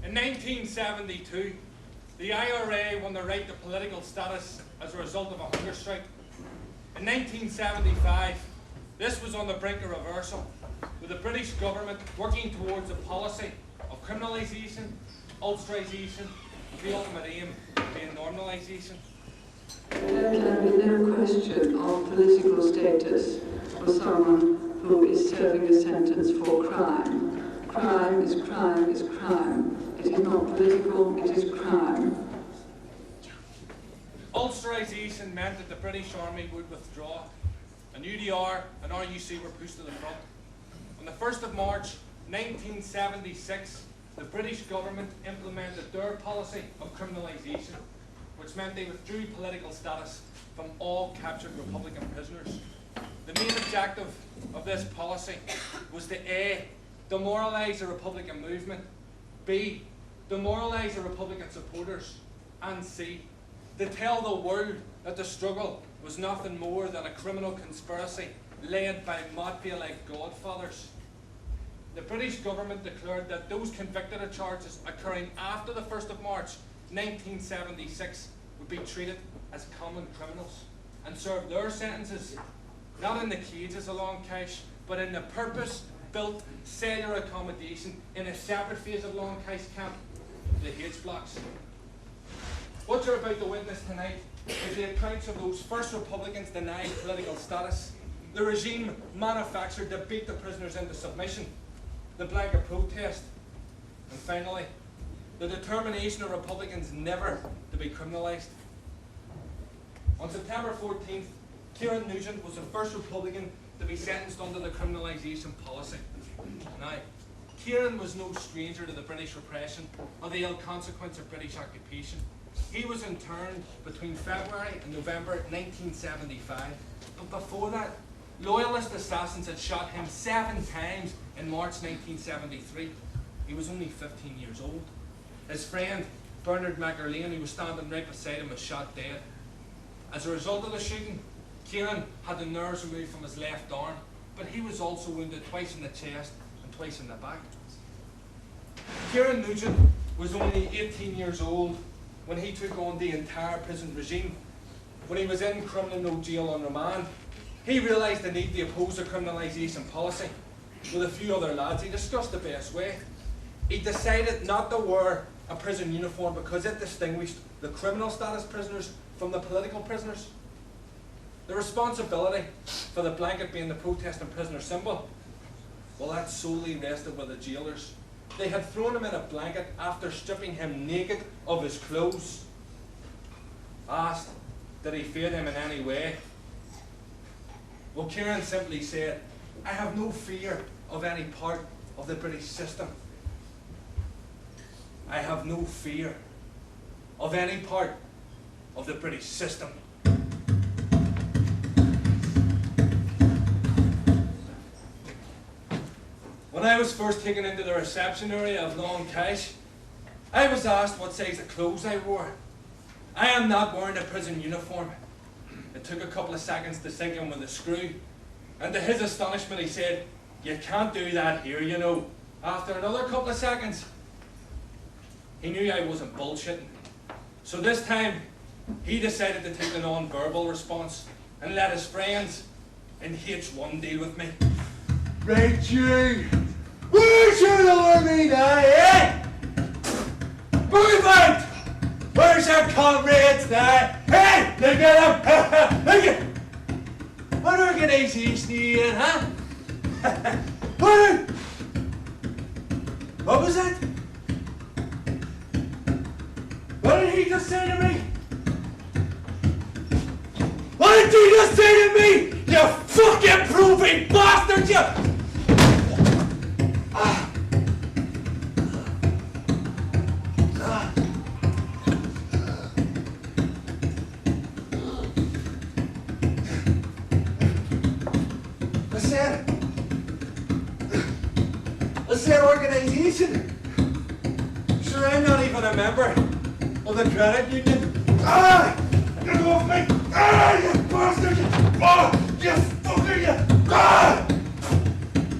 In 1972, the IRA won the right to political status as a result of a hunger strike. In 1975, this was on the brink of reversal, with the British government working towards a policy of criminalisation, ulsterisation, the ultimate aim being normalisation. There can be no question of political status for someone who is serving a sentence for crime. Crime is crime is crime. It is not political, it is crime. Ulsterisation meant that the British Army would withdraw, and UDR and RUC were pushed to the front. On the 1st of March 1976, the British government implemented their policy of criminalisation, which meant they withdrew political status from all captured Republican prisoners. The main objective of this policy was to A, demoralise the Republican movement, B, demoralise the Republican supporters, and C, to tell the world that the struggle was nothing more than a criminal conspiracy led by mafia-like godfathers. The British government declared that those convicted of charges occurring after the 1st of March 1976 would be treated as common criminals and serve their sentences not in the cages along Cache, but in the purpose-built cellular accommodation in a separate phase of Long Cache camp, the H blocks. What you're about to witness tonight is the accounts of those first Republicans denied political status, the regime manufactured to beat the prisoners into submission, the blanket protest, and finally, the determination of Republicans never to be criminalised. On September 14th, Kieran Nugent was the first Republican to be sentenced under the criminalisation policy. Now, Kieran was no stranger to the British repression or the ill consequence of British occupation. He was interned between February and November 1975, but before that, loyalist assassins had shot him 7 times in March 1973. He was only 15 years old. His friend, Bernard McArlane, who was standing right beside him, was shot dead. As a result of the shooting, Kieran had the nerves removed from his left arm, but he was also wounded twice in the chest and twice in the back. Kieran Nugent was only 18 years old when he took on the entire prison regime. When he was in criminal jail on remand, he realised the need to oppose the criminalisation policy. With a few other lads, he discussed the best way. He decided not to wear a prison uniform because it distinguished the criminal status prisoners from the political prisoners. The responsibility for the blanket being the protesting prisoner symbol, well, that solely rested with the jailers. They had thrown him in a blanket after stripping him naked of his clothes. Asked, did he fear them in any way? Well, Kieran simply said, I have no fear of any part of the British system. I have no fear of any part of the British system. When I was first taken into the reception area of Long Cache, I was asked what size of clothes I wore. I am not wearing a prison uniform. It took a couple of seconds to sink in with a screw, and to his astonishment he said, you can't do that here, you know. After another couple of seconds, he knew I wasn't bullshitting. So this time, he decided to take the non-verbal response and let his friends in H1 deal with me. Right, you! Where's your army now, eh? Move out! Where's your comrades now? Hey! Look at them! Look at... What organisation are you in, huh? What was it? What did he just say to me? What did you just say to me? You fucking proving bastard, you! I said organisation. Sure, I'm not even a member of the credit union. Get off me! You bastard! You fucker! You!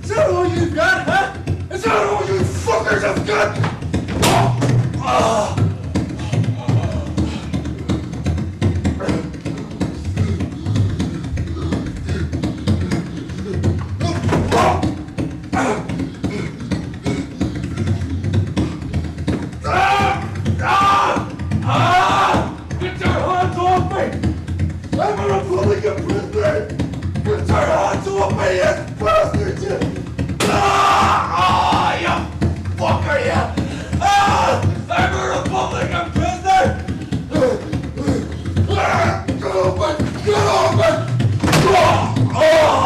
Is that all you've got, huh? Is that all you fuckers have got? Ah, you bastard, you! Ah, you fucker, you! Ah, I'm a Republican prisoner! Ah, get over! Get over! Ah, ah.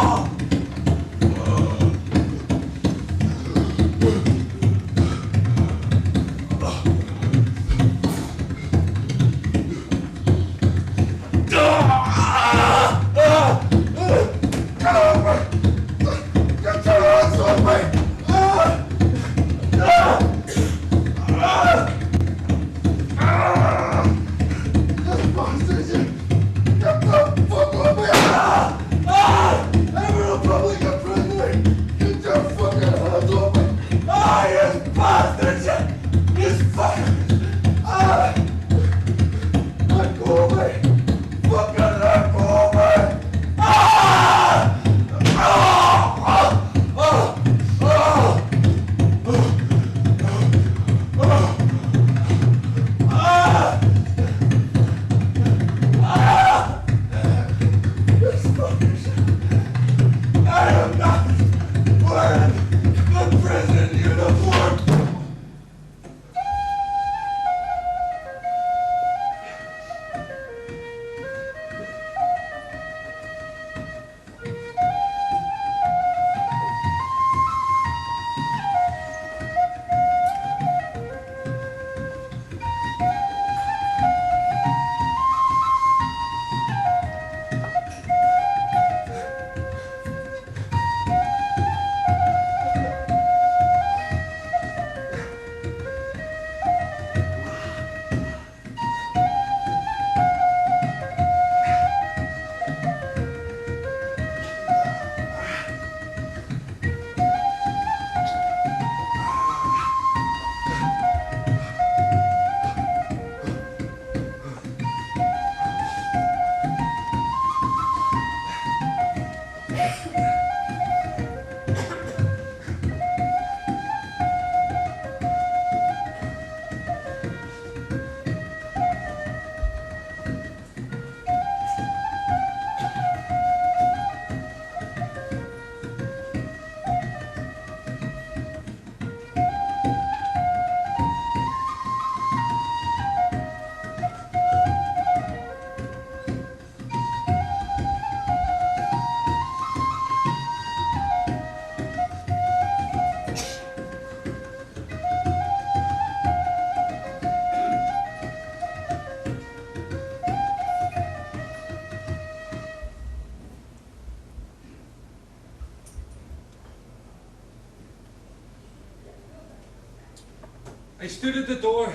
I stood at the door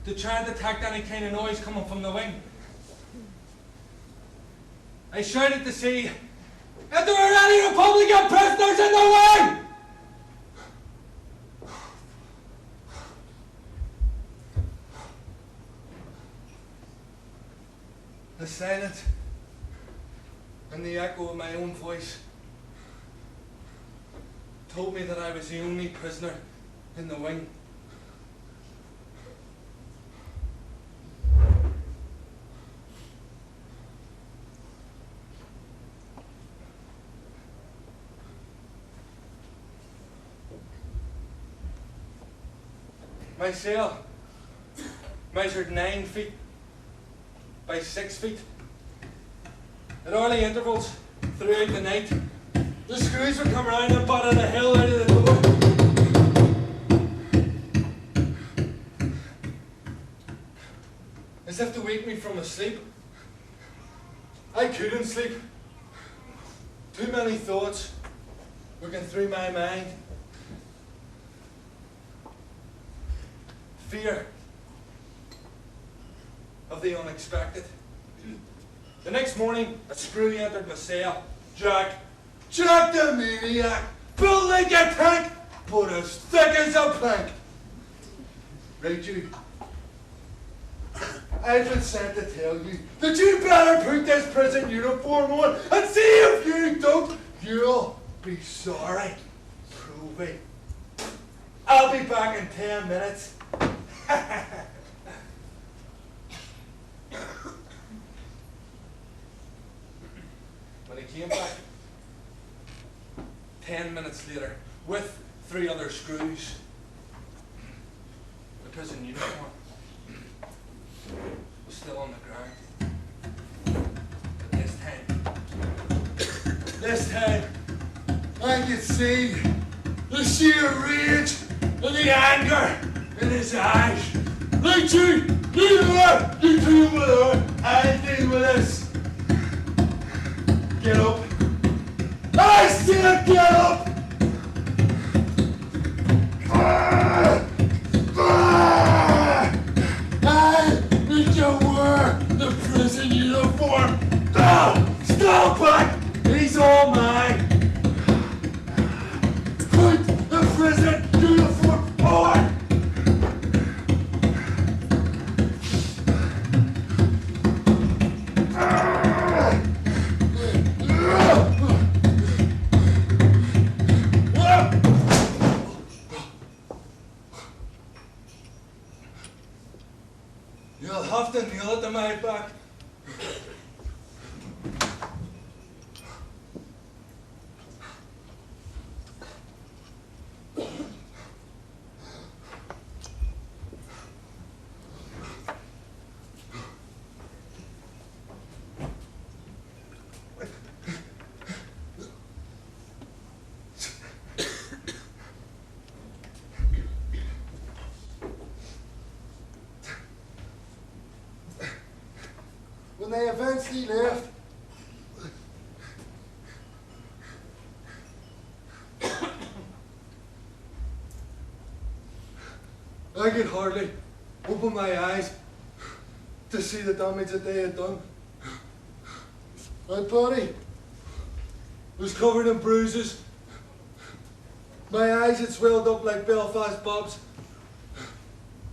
to try and detect any kind of noise coming from the wing. I shouted to see if there were any Republican prisoners in the wing! The silence and the echo of my own voice told me that I was the only prisoner in the wing. My cell measured 9 feet by 6 feet. At early intervals throughout the night, the screws would come around and batter the hell out of the door. As if to wake me from a sleep. I couldn't sleep. Too many thoughts working through my mind. Fear of the unexpected. The next morning, a screw entered my cell. Jack the maniac, built like a tank, but as thick as a plank. Right, you. I've been sent to tell you that you better put this prison uniform on and see if you don't, you'll be sorry. Prove it. I'll be back in 10 minutes. When he came back, 10 minutes later, with 3 other screws. The prison uniform was still on the ground. But this time, I could see the sheer rage and the anger in his eyes. Right, you deal with her, I'll deal with this. Get up. I said get up! I need to wear the prison uniform. Stop it! He's all mine. Put the prison uniform on! You'll have to kneel it to my back. When they eventually left, I could hardly open my eyes to see the damage that they had done. My body was covered in bruises. My eyes had swelled up like Belfast bobs,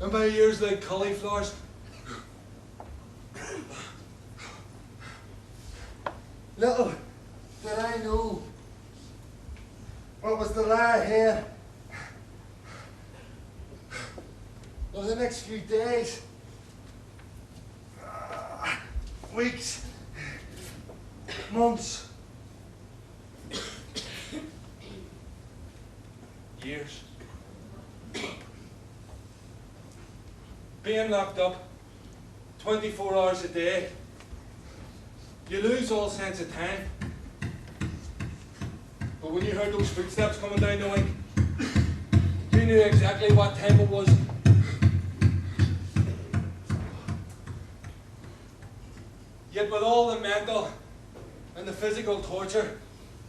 and my ears like cauliflowers. Little did I know what was to lie ahead over the next few days, weeks, months, years. Being locked up 24 hours a day, you lose all sense of time. But when you heard those footsteps coming down the wing, you knew exactly what time it was. Yet with all the mental and the physical torture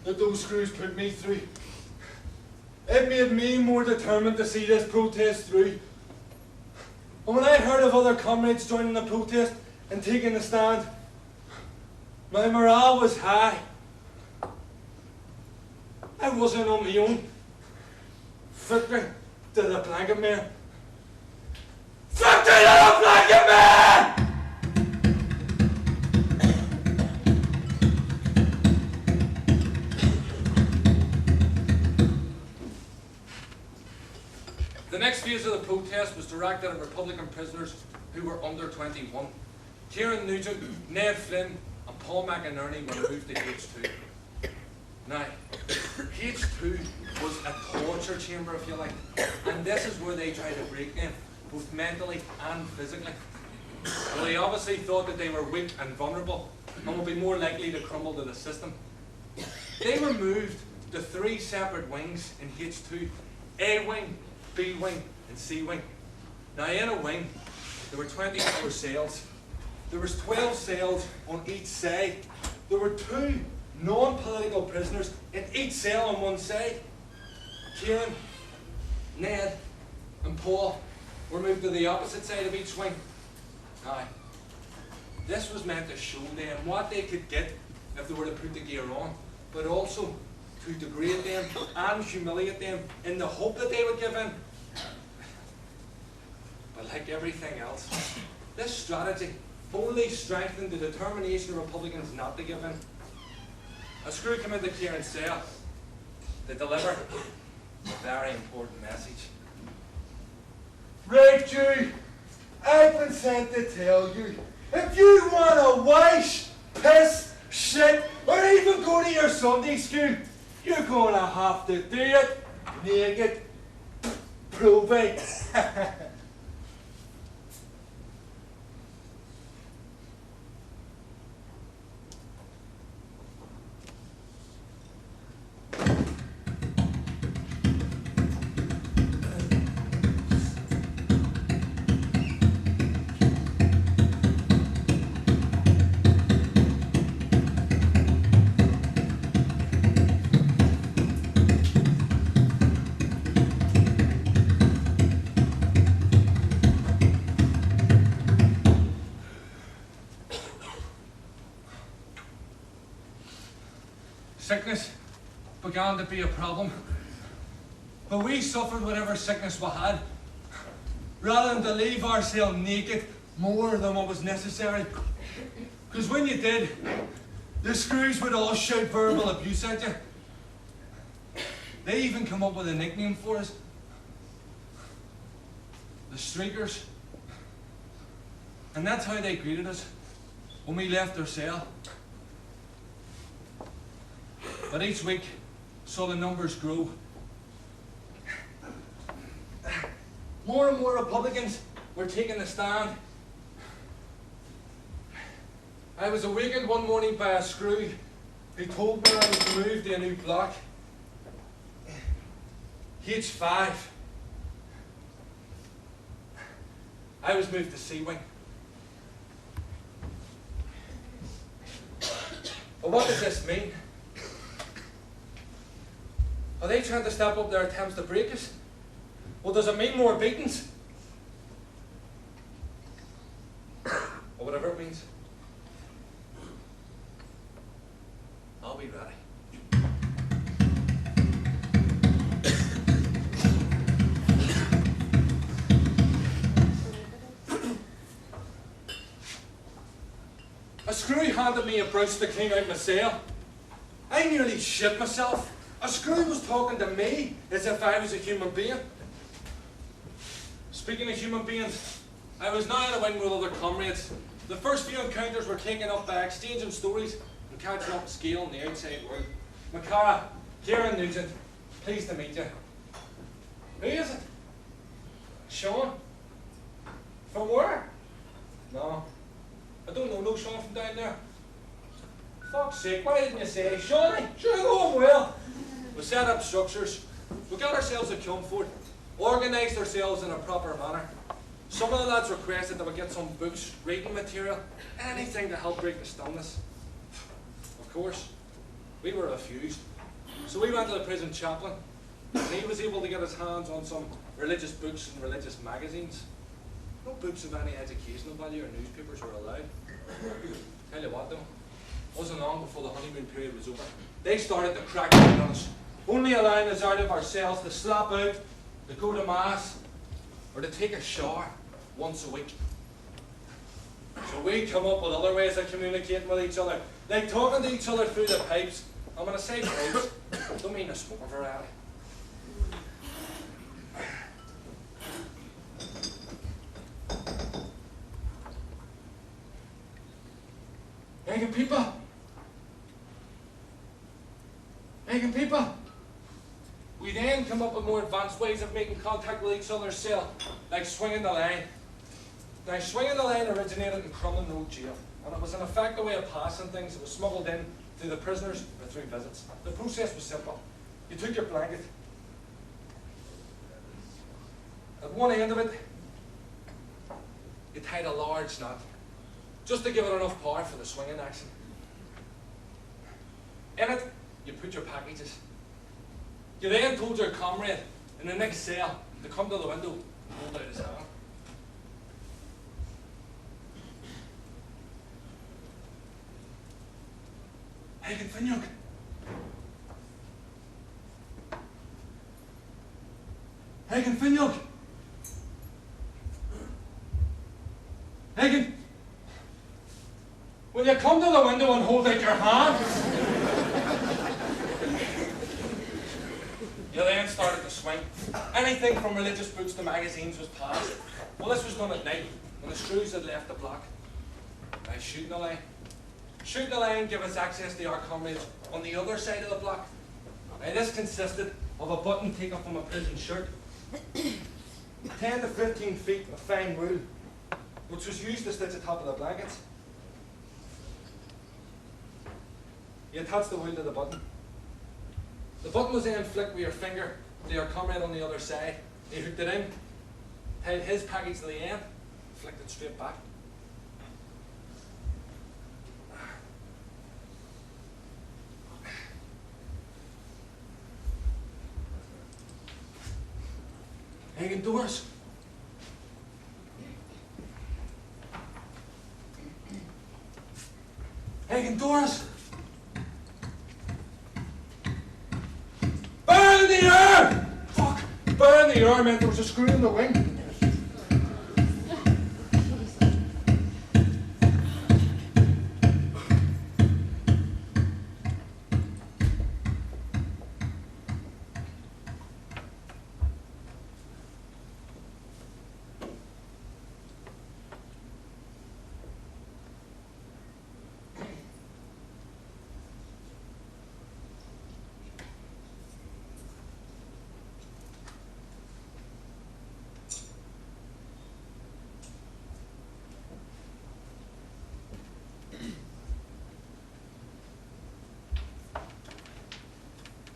that those screws put me through, it made me more determined to see this protest through. And when I heard of other comrades joining the protest and taking the stand, my morale was high. I wasn't on my own. Victory to the blanket man. Victory to the blanket man! The next phase of the protest was directed at Republican prisoners who were under 21. Kieran Nugent, Ned Flynn, and Paul McInerney were moved to H2. Now, H2 was a torture chamber, if you like, and this is where they tried to break them, both mentally and physically. Well, they obviously thought that they were weak and vulnerable and would be more likely to crumble to the system. They were moved to 3 separate wings in H2, A wing, B wing, and C wing. Now, in a wing, there were 24 cells. There was 12 cells on each side. There were 2 non-political prisoners in each cell on one side. Kieran, Ned, and Paul were moved to the opposite side of each wing. Now, this was meant to show them what they could get if they were to put the gear on, but also to degrade them and humiliate them in the hope that they would give in. But like everything else, this strategy only strengthened the determination of Republicans not to give in. A screw came into Kieran's cell to deliver a very important message. Right, you. I've been sent to tell you, if you want to wash, piss, shit, or even go to your Sunday school, You're gonna have to do it naked. Prove it. Sickness began to be a problem, but we suffered whatever sickness we had, rather than to leave ourselves naked more than what was necessary. Because when you did, the screws would all shout verbal abuse at you. They even come up with a nickname for us. The Streakers. And that's how they greeted us when we left their cell. But each week saw the numbers grow. More and more Republicans were taking a stand. I was awakened one morning by a screw who told me I was moved to a new block. H5. I was moved to C Wing. But what does this mean? Are they trying to step up their attempts to break us? Well, does it mean more beatings? Or whatever it means. I'll be ready. A screw handed me a brush to clean out my cell. I nearly shit myself. A screw was talking to me as if I was a human being. Speaking of human beings, I was now in a wing with other comrades. The first few encounters were taken up by exchanging stories and catching up the scale in the outside world. Macara, Kieran Nugent, pleased to meet you. Who is it? Sean? From where? No, I don't know no Sean from down there. Fuck's sake, why didn't you say, Shawnee? Sure, going well. We set up structures, we got ourselves a comfort, organised ourselves in a proper manner. Some of the lads requested that we get some books, reading material, anything to help break the stillness. Of course, we were refused. So we went to the prison chaplain, and he was able to get his hands on some religious books and religious magazines. No books of any educational value or newspapers were allowed. Tell you what though, wasn't long before the honeymoon period was over. They started to crack down on us, only allowing us out of our cells to slap out, to go to mass, or to take a shower once a week. So we come up with other ways of communicating with each other, like talking to each other through the pipes. And when I say pipes, I don't mean a smoker variety. Making people. We then come up with more advanced ways of making contact with each other's cell, like swinging the line. Now, swinging the line originated in Crumlin Road Jail, and it was an effective way of passing things. It was smuggled in through the prisoners or through visits. The process was simple. You took your blanket. At one end of it, you tied a large knot, just to give it enough power for the swinging action. In it, you put your packages. You then told your comrade in the next cell to come to the window and hold out his hand. Hagen Finjok. Hagen Finjok. Hagen, will you come to the window and hold out your hand? You then started to swing. Anything from religious books to magazines was passed. Well, this was done at night, when the screws had left the block. Now, shooting the line. Shooting the line gave us access to our comrades on the other side of the block. Now, this consisted of a button taken from a prison shirt, 10 to 15 feet of fine wool, which was used to stitch the top of the blankets. You attach the wool to the button. The button was then flicked with your finger to your comrade on the other side. He hooked it in, tied his package to the end, flicked it straight back. Hanging doors. Hanging doors. Burn in the air! Fuck! Burn in the air meant there was a screw in the wing.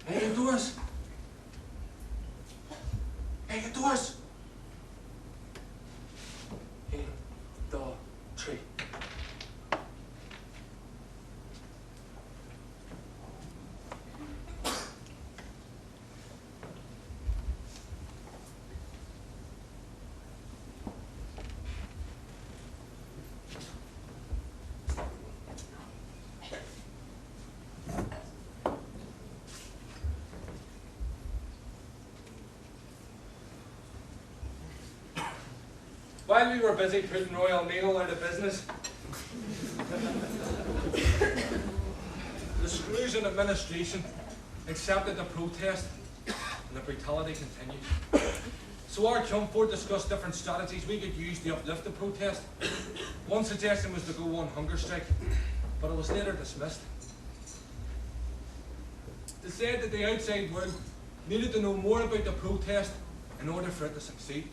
Hanging doors. Hanging doors. In the tree. While we were busy putting Royal Mail out of business, the screws in administration accepted the protest and the brutality continued. So our Comfort discussed different strategies we could use to uplift the protest. One suggestion was to go on hunger strike, but it was later dismissed. They said that the outside world needed to know more about the protest in order for it to succeed.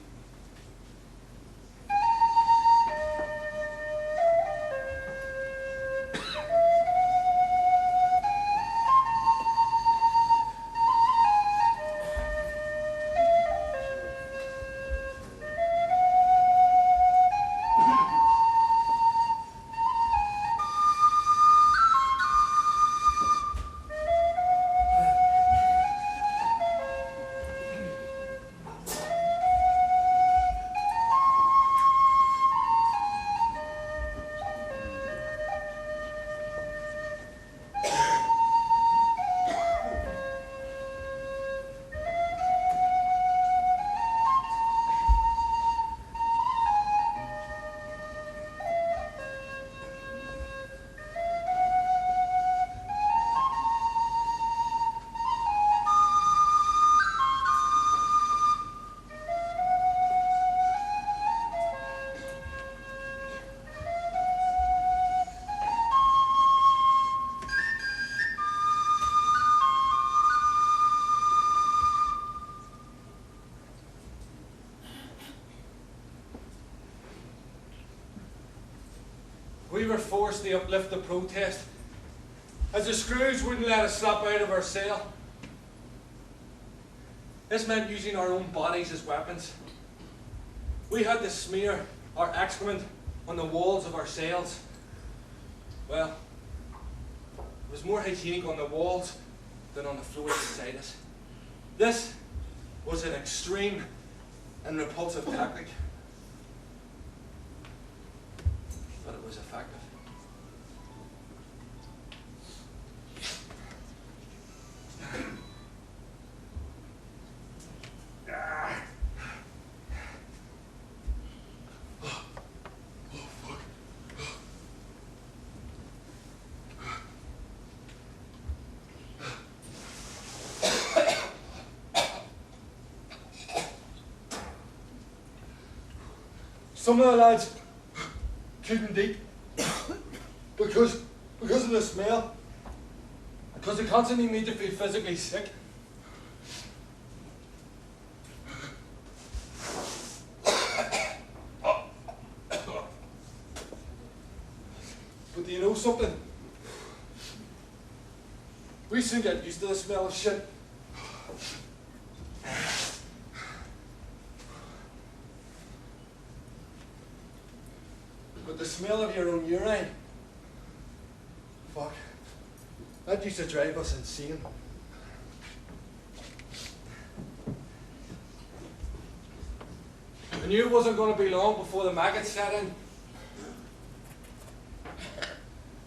We were forced to uplift the protest, as the screws wouldn't let us slip out of our cell. This meant using our own bodies as weapons. We had to smear our excrement on the walls of our cells. Well, it was more hygienic on the walls than on the floors beside us. This was an extreme and repulsive tactic, but it was effective. Some of the lads couldn't eat because of the smell. Because they constantly made you feel physically sick. But do you know something? We soon get used to the smell of shit. But the smell of your own urine, fuck, that used to drive us insane. I knew it wasn't going to be long before the maggots set in.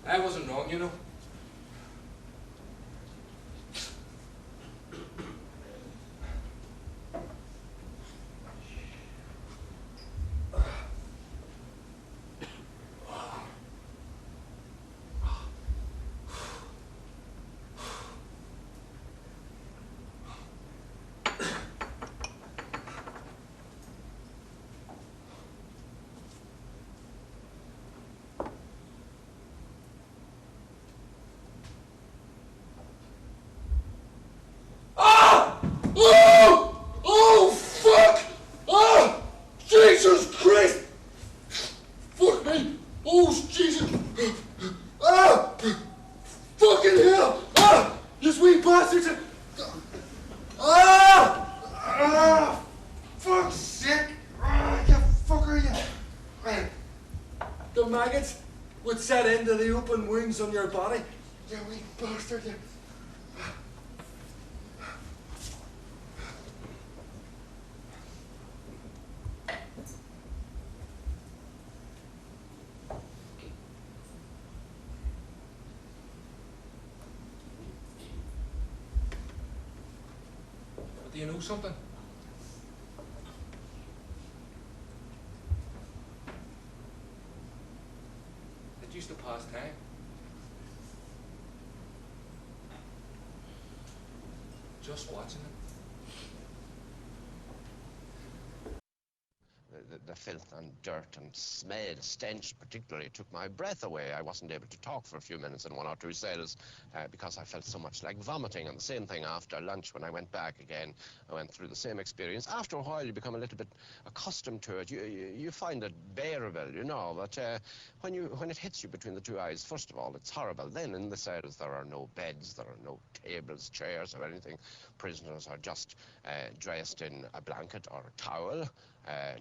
I wasn't wrong, you know. Oh, fuck! Oh, Jesus Christ! Fuck me! Oh, Jesus! Ah! Fucking hell! Ah! You sweet bastards! Ah! Ah! Fuck's sake! Ah, you fucker, you! Right. The maggots would set into the open wounds on your body. You wee bastard, you! Do you know something? It used to pass time. Just watching it. The filth and dirt and smell, stench particularly, took my breath away. I wasn't able to talk for a few minutes in one or two cells because I felt so much like vomiting. And the same thing after lunch when I went back again. I went through the same experience. After a while, you become a little bit accustomed to it. You find it bearable, you know. But when it hits you between the two eyes, first of all, it's horrible. Then in the cells, there are no beds, there are no tables, chairs, or anything. Prisoners are just dressed in a blanket or a towel.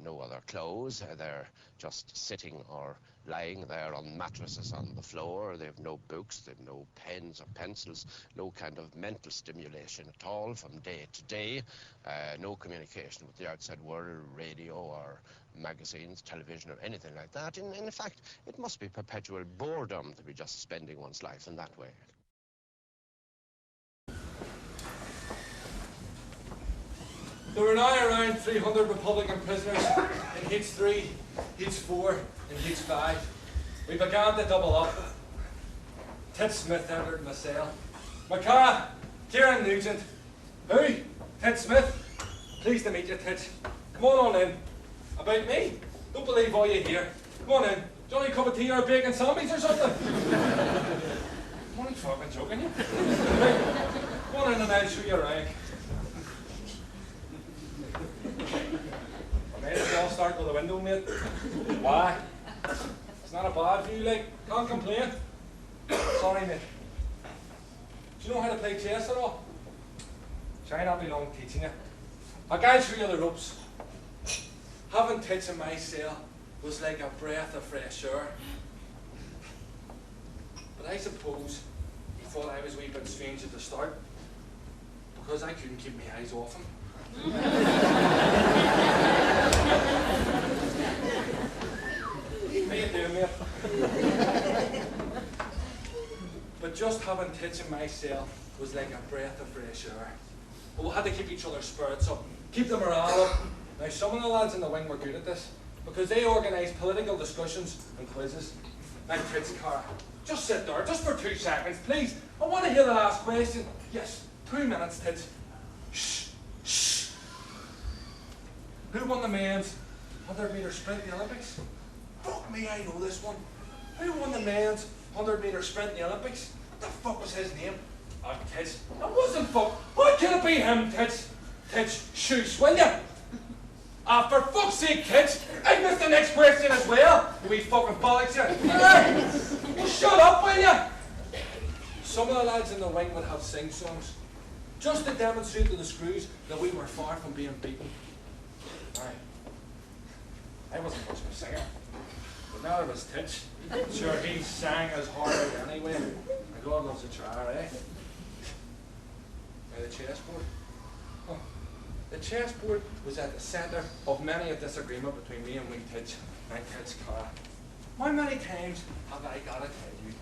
No other clothes. They're just sitting or lying there on mattresses on the floor. They have no books, they have no pens or pencils, no kind of mental stimulation at all from day to day, no communication with the outside world, radio or magazines, television or anything like that. In fact, it must be perpetual boredom to be just spending one's life in that way. There were now around 300 Republican prisoners in Heats 3, Heats 4 and Heats 5. We began to double up. Ted Smith entered my cell. Macara, Kieran Nugent. Who? Ted Smith. Pleased to meet you, Ted. Come on in. About me? Don't believe all you hear. Come on in. Johnny cup of tea or a bacon sandwich or something? I'm only fucking joking you. Right. Come on in and I'll show you around. Might as well start with the window, mate. Why? It's not a bad view, like. Can't complain. Sorry, mate. Do you know how to play chess at all? Try not be long teaching you. I'll guide through you the ropes. Having tits in my cell was like a breath of fresh air. But I suppose he thought I was a wee bit strange at the start because I couldn't keep my eyes off him. How you doing, mate? But just having tits in my cell was like a breath of fresh air. But we had to keep each other's spirits up, keep the morale up. Now, some of the lads in the wing were good at this because they organised political discussions and quizzes. Now, tits, Cara, just sit there, just for 2 seconds, please. I want to hear the last question. Yes, 2 minutes, tits. Shh, shh. Who won the men's 100-metre sprint in the Olympics? Fuck me, I know this one. Who won the men's 100-metre sprint in the Olympics? What the fuck was his name? Oh, Tits, it wasn't fuck. Why can it be him, Tits? Tits, shush, will ya? Ah, for fuck's sake, Tits, I missed the next question as well. You wee fucking bollocks, ya. Well, shut up, will ya? Some of the lads in the wing would have sing-songs, just to demonstrate to the screws that we were far from being beaten. Aye. I wasn't much of a singer, but now there was Titch. Sure, he sang as hard as anyway. And God loves a try, eh? Now the chessboard. Oh, the chessboard was at the centre of many a disagreement between me and wee Titch. My Titch Cara. How many times have I got to tell you?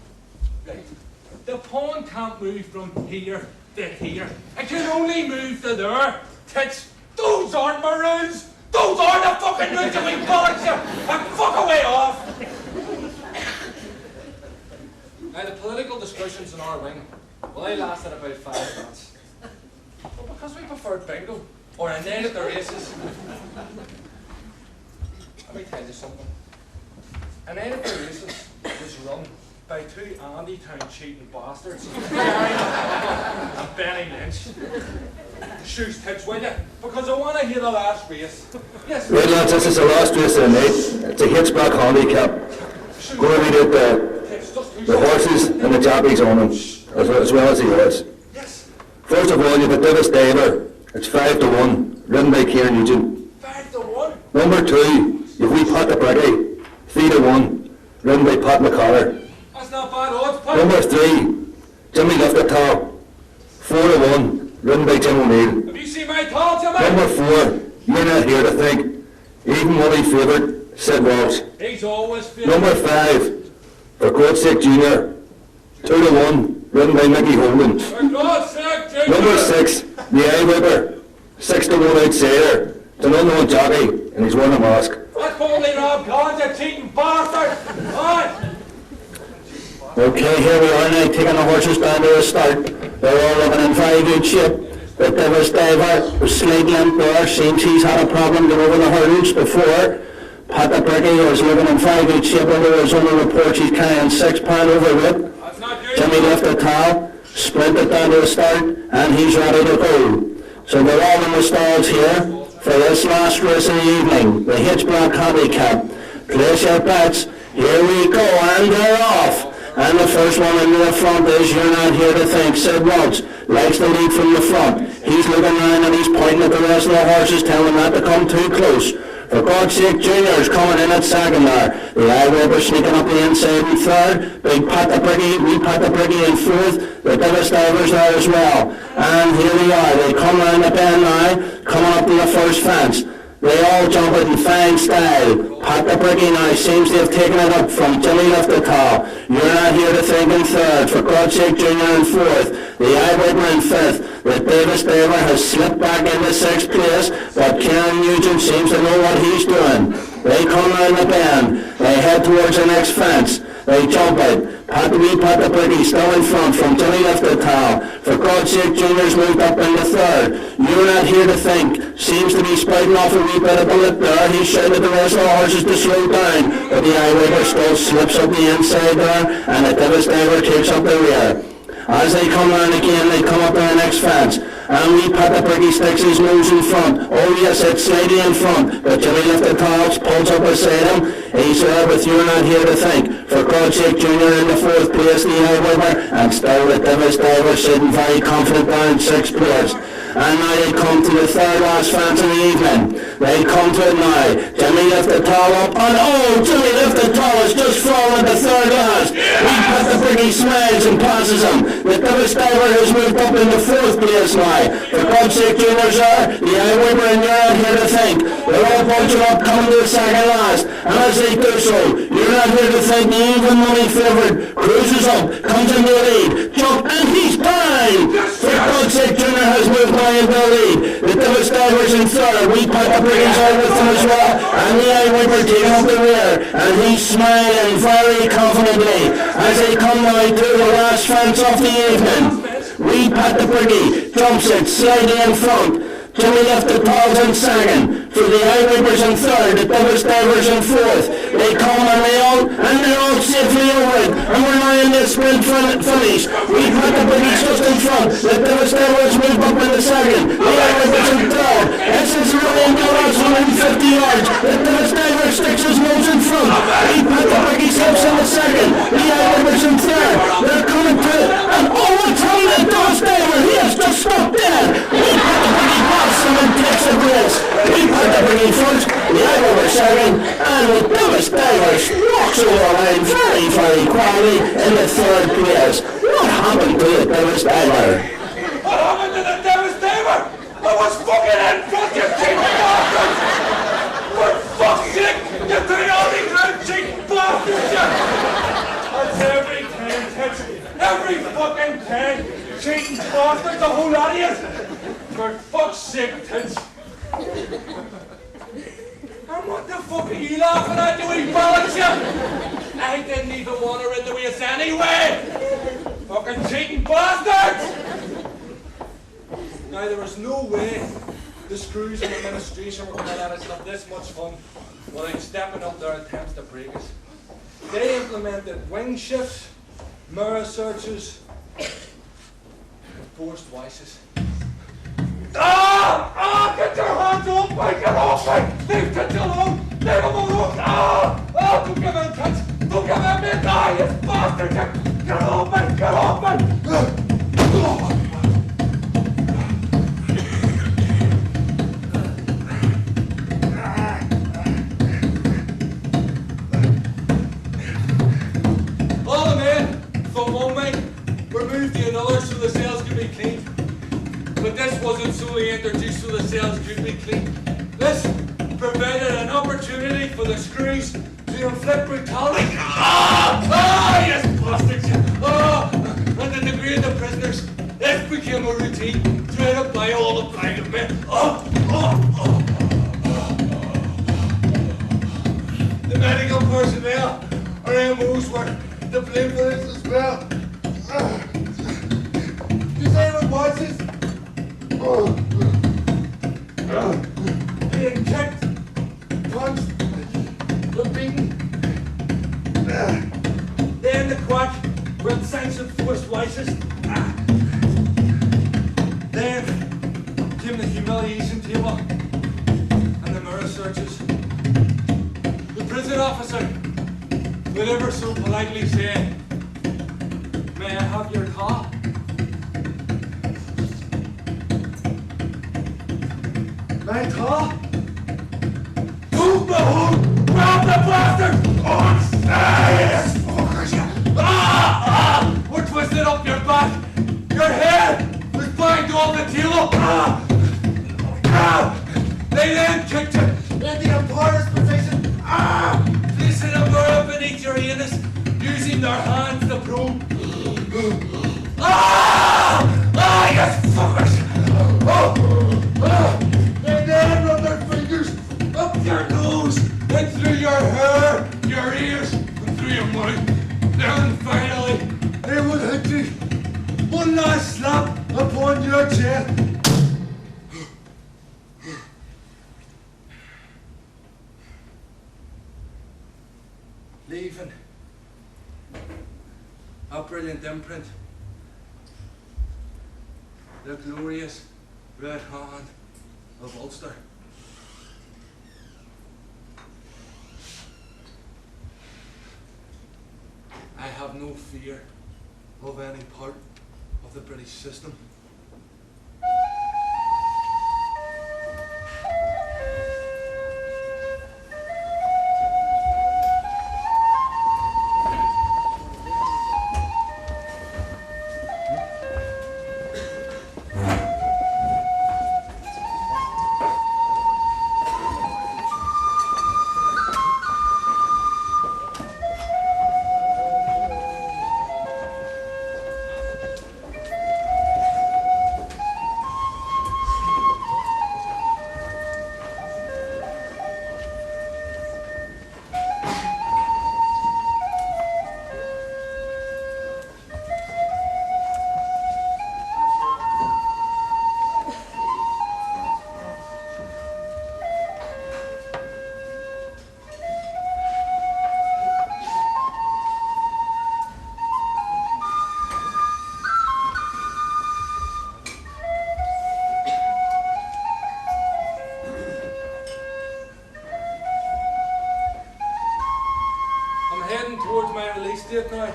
Right. The pawn can't move from here to here. It can only move to there. Titch, those aren't my rules. Those are the fucking rules that we bollocks you! And fuck away off! Now, the political discussions in our wing, well, they lasted about 5 minutes. But because we preferred bingo, or a night at the races, let me tell you something. A night at the races was run by two Andy-town cheating bastards, and Benny Lynch. Shoes Titch, will ya? Because I want to hear the last race. Yes. Right lads, this is the last race of the night. It's a hitchback handicap. Going to read out the horses and the jockeys on them, as well as the odds. Yes. First of all, you've got Davis Diver. It's 5-1, ridden by Kieran Nugent. 5-1? Number 2, you've wee Pat the Briggy, 3-1, ridden by Pat McCollar. That's not bad odds, Pat. Number 3, Jimmy Liftertop, 4-1, ridden by Jim O'Neill. Have you seen my tall, Jimmy? Number 4, you're not here to think, even money favourite, Sid Walsh. He's always feeling. Number 5, for God's sake, Junior, 2-1, ridden by Mickey Holden. For God's sake, Junior. Number 6, the Eye Whipper, 6-1 outsider. It's an unknown jockey, and he's wearing a mask. That's only Rob Collins, a cheating bastard. Aye. Okay, here we are now, taking the horses down to the start. They're all looking in very good shape. The Davis Diver was slightly limp there, seems he's had a problem getting over the hurdles before. Pat the Briggy was looking in very good shape, although there's only reports he's carrying 6 pound overweight. That's not good. Jimmy lifted towel, sprinted down to the start, and he's ready to go. So they're all in the stalls here for this last race of the evening, the Hitchblock Handicap. Place your bets. Here we go, and they're off. And the first one into the front is You're Not Here to Think. Sid Walsh likes the lead from the front. He's looking around and he's pointing at the rest of the horses, telling them not to come too close. For God's sake, Junior's coming in at second there. The Eye Whipper sneaking up the inside in third. Big Pat the Briggy, wee Pat the Briggy in fourth. The Davis Divers there as well. And here they are. They come round the bend now, coming up to the first fence. They all jump it in fine style. Pat the Briggy now seems to have taken it up from Jimmy Liftertop. You're Not Here to Think in third. For God's sake, Junior in fourth. The Eye Whipper in fifth. The Davis Diver has slipped back into 6th place, but Kieran Nugent seems to know what he's doing. They come round the bend. They head towards the next fence. They jump it. Pat the Briggy still in front from Jimmy Liftertop. For God's sake, Junior's moved up into third. You're Not Here to Think seems to be spouting off a wee bit of bullet there. He's shouting at the rest of the horses to slow down, but the Eye Whipper still slips up the inside there, and the Davis Diver takes up the rear. As they come round again, they come up to the next fence. And wee Pat the Briggy sticks his nose in front. Oh yes, it's slightly in front. But Jimmy Liftertop pulls up beside him. He's there with You're Not Here to Think. For God's sake, Junior in the 4th place, the Eye Whipper. And still the Davis Diver sitting very confident there in 6th place. And now they come to the third last fence of the evening. They come to it now. Jimmy Liftertop up, and oh, Jimmy Liftertop has just fallen at the third last. Wee Pat the Briggy smiles and passes him. The Davis Diver has moved up into 4th place now. For God's sake, Junior's there. The Eye Whipper and You're Not Here to Think. They're all bunching up, coming to the second last. And as they do so, You're Not Here to Think, the even money favoured, cruises up, comes into the lead, jump, and he's down. For God's sake, Junior has moved now into the lead. The Davis Divers in third. Wee Pat the Briggy's out with them as well. And the Eye Whipper taking up the rear. And he's smiling very confidently as they come now to the last fence of the evening. Wee Pat the Briggy jumps it slightly in front. Jimmy Liftertop in second. For the Eye Whippers in third. The Davis Divers in fourth. They come and they're all safely over it. And we're now in the this sprint finish. We put the British just in front. Let the Stewards move up in the second. The Irish in third. Essex running down 150 yards. Let the Stewards sticks his nose in front. We put the British hips in the second. The Irish in third. They're coming to it. And what's happening to the Stewart? He has just stopped dead. We put the British past him and takes the race. We put the British first. The Irish second. And with the Stewards walks over the line very, very quietly in the third place. What happened to the Devastator? What happened to the Devastator? I was fucking in front, you cheap bastards! For fuck's sake, you three-only grand cheap bastards, you! That's every 10 tits, every fucking 10 cheating bastards, the whole lot of you! For fuck's sake, tits! And what the fuck are you laughing at, you wee bollocks, you? I didn't even want her in the waist anyway! Fucking cheating bastards! Now, there was no way the screws and administration were going to let us have this much fun without stepping up their attempts to break us. They implemented wing shifts, mirror searches, and forced vices. Get your hands off me! Get off me! Leave kids alone! Leave them alone! Don't give him kids! Don't give him me! You bastard! Get off me! Get off me! All the men from one wing were moved to another so the cells could be cleaned. But this wasn't solely introduced so the cells could be cleaned. This provided an opportunity for the screws to inflict brutality. Yes, bastards! And to degrade the prisoners. This became a routine, thread up by all the private men. The medical personnel, or MOs, were to blame for this as well. Does anyone watch this? Being kicked, punched, beaten. Then the quack with sanctioned forced vices. Then came the humiliation table and the mirror searches. The prison officer would ever so politely say, "May I have your car?" My car? Move the hood! Grab the bastard! On stage! Fuckers, you! We're twisted up your back! Your head was banged on the table! They then kicked you in the employer's position! Placing a mirror beneath your anus, using their hands to probe. You fuckers! They then run their fingers up your nose, and through your hair, your ears, and through your mouth. Then finally, they would hit you. One last slap upon your chest. Leaving a brilliant imprint. The glorious red hand of Ulster. I have no fear of any part of the British system. heading towards my release date now.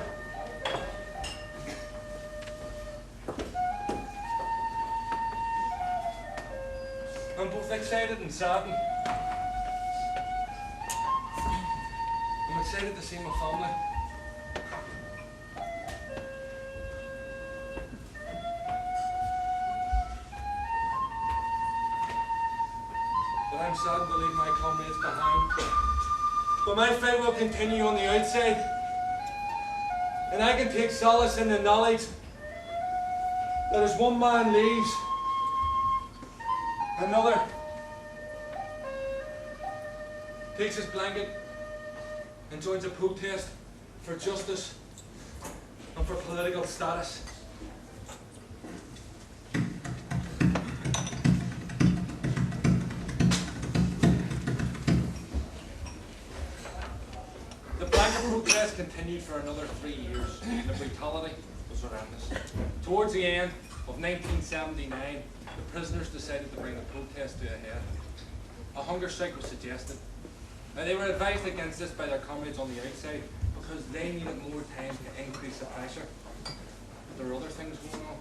I'm both excited and saddened. I'm excited to see my family. But I'm saddened to leave my comrades behind. But my fight will continue on the outside. And I can take solace in the knowledge that as one man leaves, another takes his blanket and joins a protest for justice and for political status. The blanket protest continued for another 3 years. The brutality was relentless. Towards the end of 1979, the prisoners decided to bring the protest to a head. A hunger strike was suggested. Now, they were advised against this by their comrades on the outside because they needed more time to increase the pressure. But there were other things going on.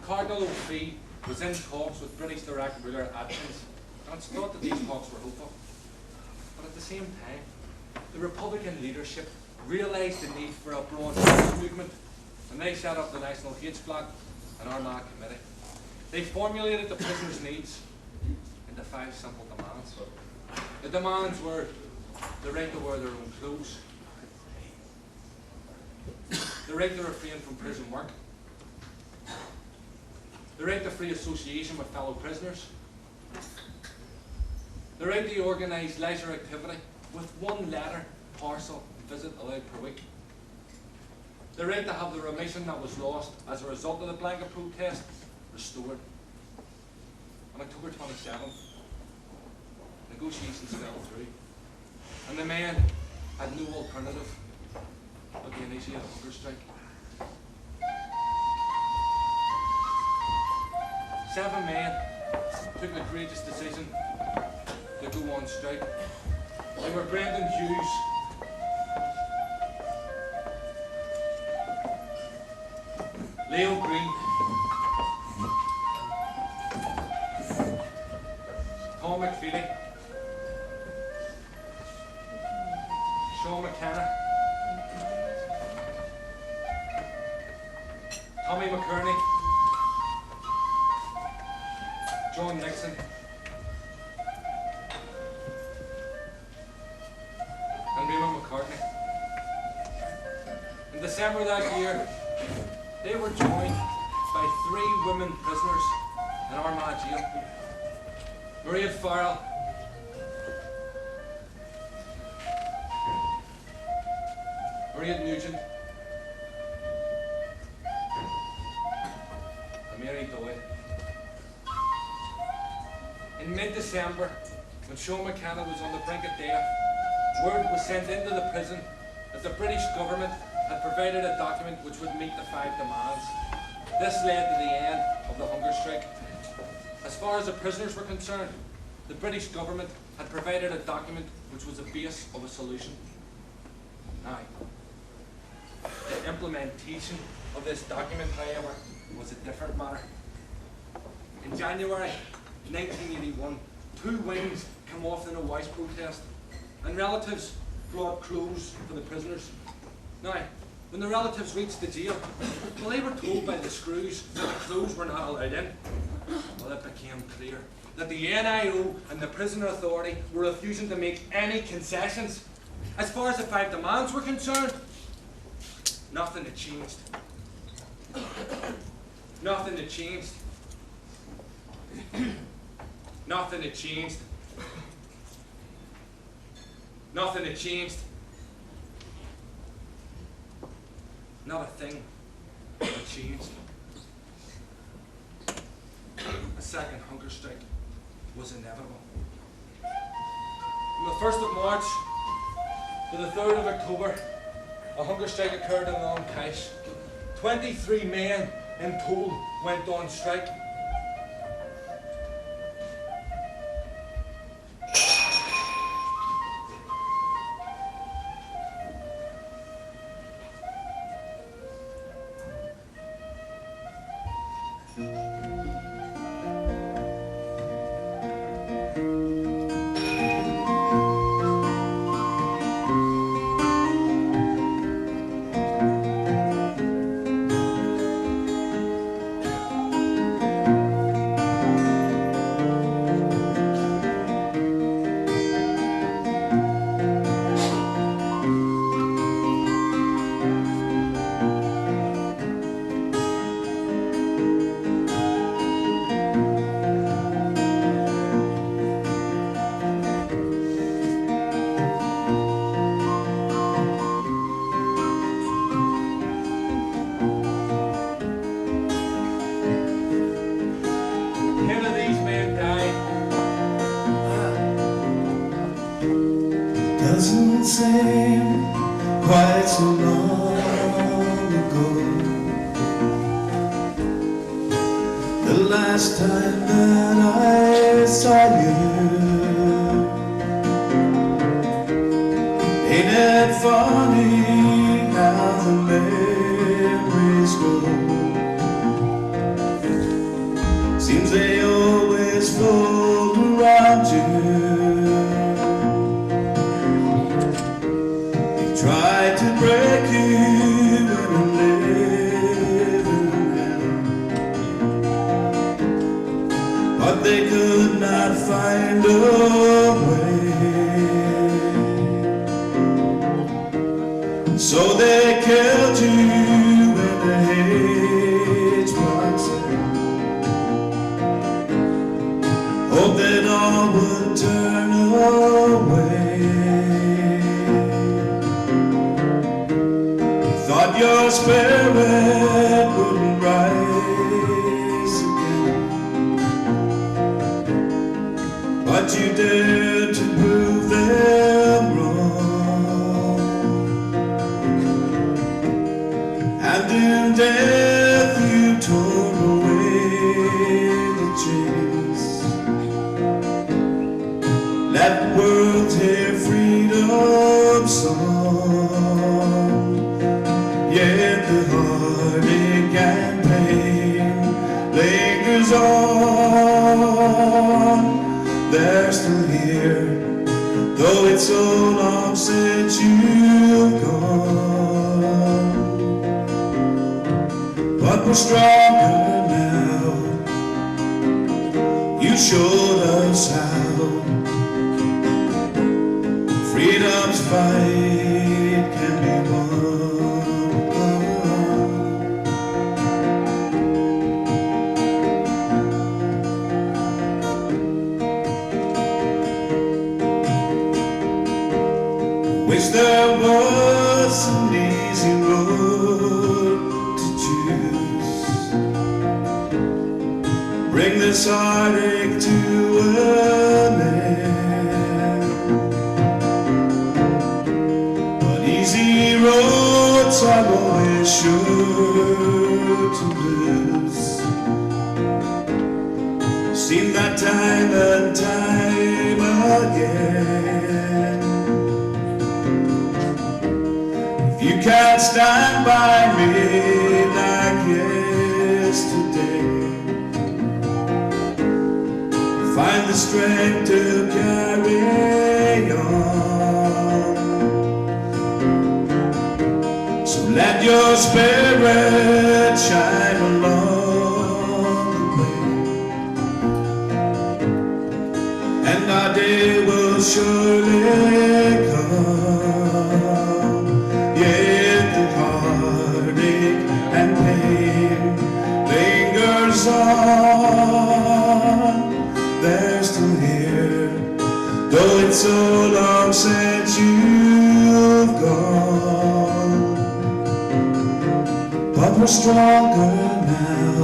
Cardinal O'Fee was in talks with British direct ruler Atkins, and it's thought that these talks were hopeful. But at the same time, the Republican leadership realised the need for a broad movement, and they set up the National Hate Block and Armagh Committee. They formulated the prisoners' needs into 5 simple demands. The demands were the right to wear their own clothes, the right to refrain from prison work, the right to free association with fellow prisoners, the right to organise leisure activity with 1 letter, parcel, visit allowed per week, the right to have the remission that was lost as a result of the blanket protest restored. On October 27th, negotiations fell through, and the men had no alternative but to initiate a hunger strike. 7 men took the courageous decision to go on strike. They were Brendan Hughes, Leo Green, Tom McFeely, Sean McKenna, Tommy McKerney, John Nixon, and Raymond McCartney. In December that year, they were joined by 3 women prisoners in Armagh jail. Maria Farrell, Kieran Nugent, and Mary Doyle. In mid-December, when Sean McKenna was on the brink of death, word was sent into the prison that the British government had provided a document which would meet the 5 demands. This led to the end of the hunger strike. As far as the prisoners were concerned, the British government had provided a document which was the base of a solution. Now, the implementation of this document, however, was a different matter. In January 1981, 2 wings came off the No Wice protest, and relatives brought clothes for the prisoners. Now, when the relatives reached the jail, well, they were told by the screws that the clothes were not allowed in. Well, it became clear that the NIO and the prison authority were refusing to make any concessions. As far as the 5 demands were concerned, nothing had changed. Nothing had changed. Nothing had changed. Nothing had changed. Not a thing had changed. A second hunger strike was inevitable. From the 1st of March to the 3rd of October, a hunger strike occurred in Long Cache. 23 men in total went on strike. doesn't seem quite so long ago. The last time that I saw you, ain't it funny how the memories go? Seems they always fold around you. They tried to break you in a living hell, but they could not find a way. So they killed you in the H-block cell. Hope that all would turn away. You thought your spirit wouldn't rise again, but you dared to prove them wrong. And in death you tore away the chains. Let the world hear freedom's song. Yet the heartache and pain lingers on. They're still here, though it's so long since you've gone. But we're stronger now. You showed us how. Freedom's fight can be won. Wish there was an easy road to choose. Bring this heartache to an end. Easy roads are always sure to lose. Seen that time and time again. If you can't stand by me like yesterday, find the strength to carry on. Let your spirit shine along the way, and our day will surely come. Yet the heartache and pain lingers on. They're still here, though it's so long since you've gone. But we're stronger now.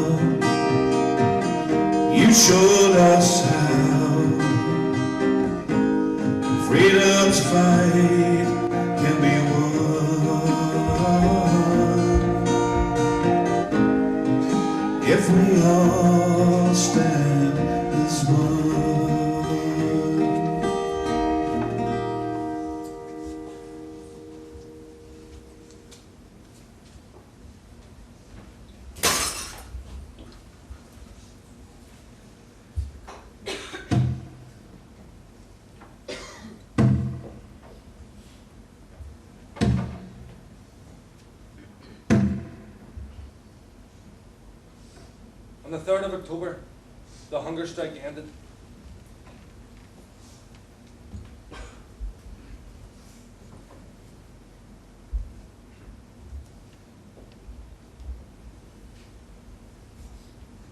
You showed us how. Freedom's fight can be won if we all stand as one. On the 3rd of October, the hunger strike ended.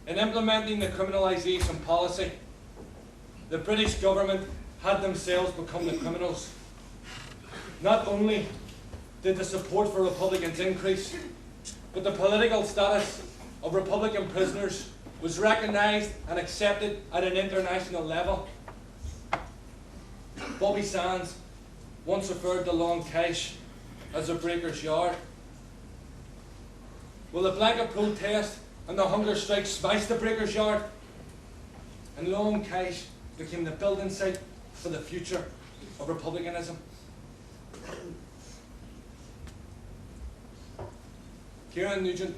In implementing the criminalisation policy, the British government had themselves become the criminals. Not only did the support for Republicans increase, but the political status of Republican prisoners was recognised and accepted at an international level. Bobby Sands, once referred to Long Kesh as a breaker's yard. Will the blanket protest and the hunger strike smash the breaker's yard? And Long Kesh became the building site for the future of republicanism. Kieran Nugent,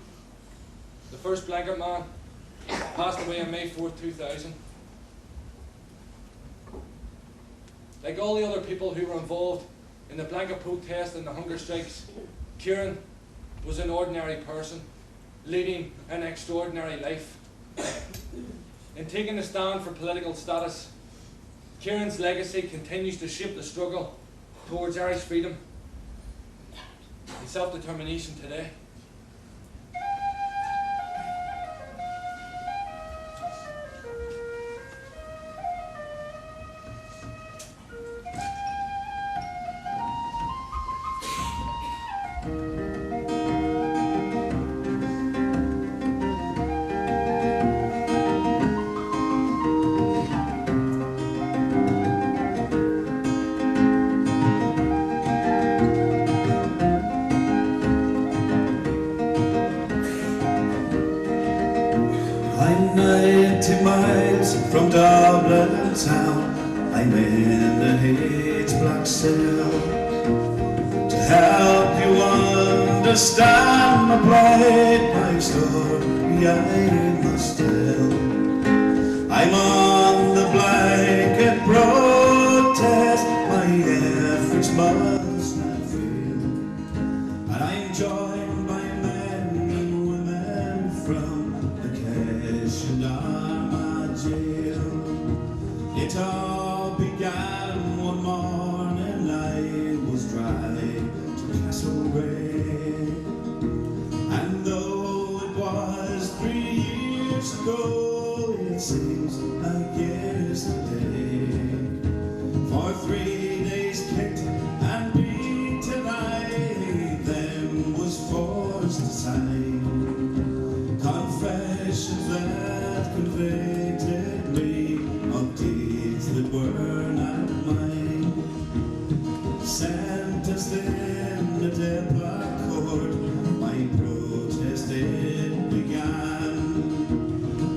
the first blanket man, passed away on May 4th, 2000. Like all the other people who were involved in the blanket protest and the hunger strikes, Kieran was an ordinary person, leading an extraordinary life. In taking a stand for political status, Kieran's legacy continues to shape the struggle towards Irish freedom and self-determination today. I'm 90 miles from Dublin town. I'm in the H black cell to help you understand my plight, my story I must tell. I'm on the blanket protest, my efforts must not fail, and I'm joined by men and women from the Kesh and Armagh jail. It all began one morning, I was driving to Castlereagh, and though it was 3 years ago, it seems like yesterday. For 3 days kicked and beaten, I then was forced to sign confessions that convicted me of deeds that were not mine. Sentenced in the deadlock court, my protest it began.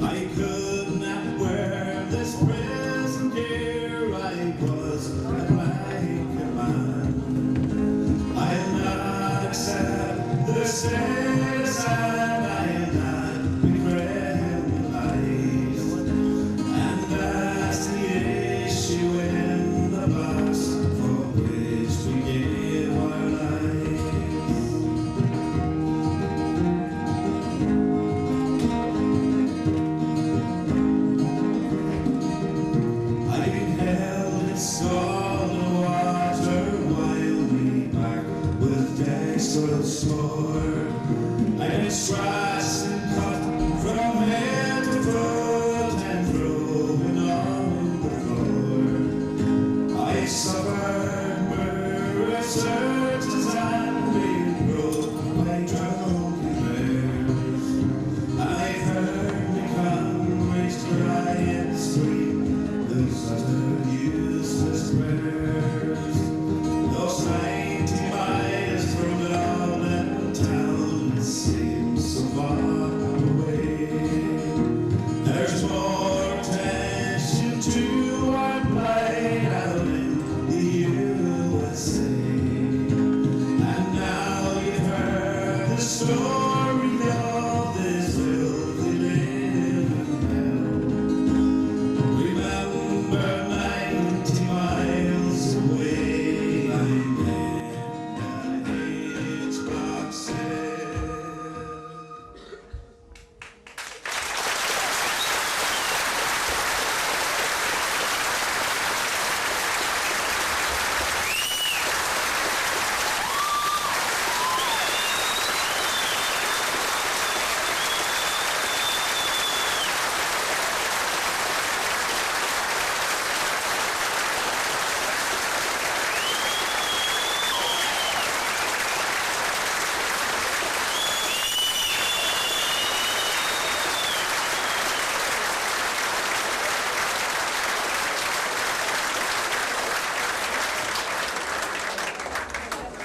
I could not wear this prison gear, I was a blanket man. I'll not accept the status, and I'll not be criminalized. And that's the issue in the box for which we give our lives. I've been held in salt and water while we back with dexterous sword. I've been scratched and cut from head to foot and thrown on the floor. I suffered murderous searches and been broke by drunken bears. I've heard me comrades cry in the street those utter useless prayers. Those 90 miles from Dublin town, it seems so far away. There's more attention to our plight out in the USA, and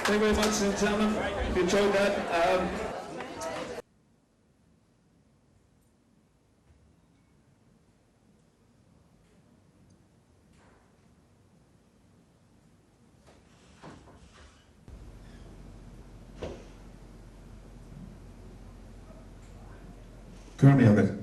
Thank you very much, ladies and gentlemen. If you enjoyed that. Kieran Nugent.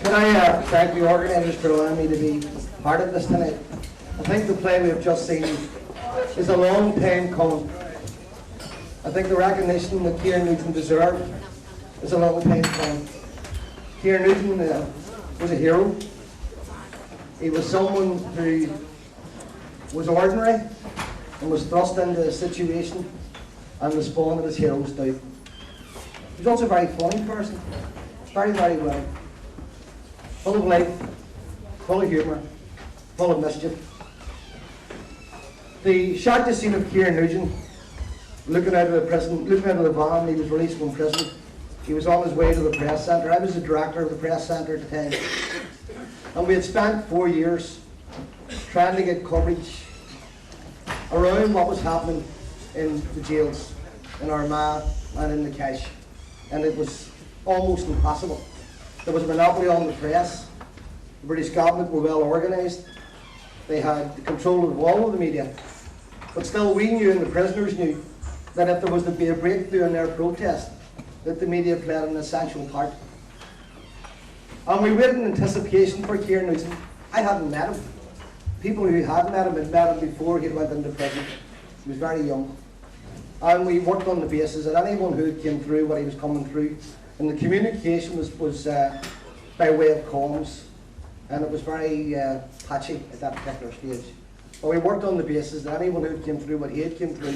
Can I thank the organisers for allowing me to be part of this tonight? I think the play we have just seen is a long time coming. I think the recognition that Kieran Nugent deserved is a long time coming. Kieran Nugent was a hero. He was someone who was ordinary and was thrust into a situation and responded as heroes do. He was also a very funny person, very, very well. Full of life, full of humour, full of mischief. The shot you seen of Kieran Nugent looking out of the prison, looking out of the van, he was released from prison. He was on his way to the press centre. I was the director of the press centre at the time. And we had spent 4 years trying to get coverage around what was happening in the jails, in Armagh and in the Cache. And it was almost impossible. There was a monopoly on the press. The British government were well organised. They had the control of all of the media. But still we knew, and the prisoners knew, that if there was to be a breakthrough in their protest, that the media played an essential part. And we waited in anticipation for Kieran Nugent. I hadn't met him. People who had met him before he went into prison. He was very young. And we worked on the basis that anyone who came through what he was coming through, and the communication was by way of comms, and it was very patchy at that particular stage. But we worked on the basis that anyone who came through what he had came through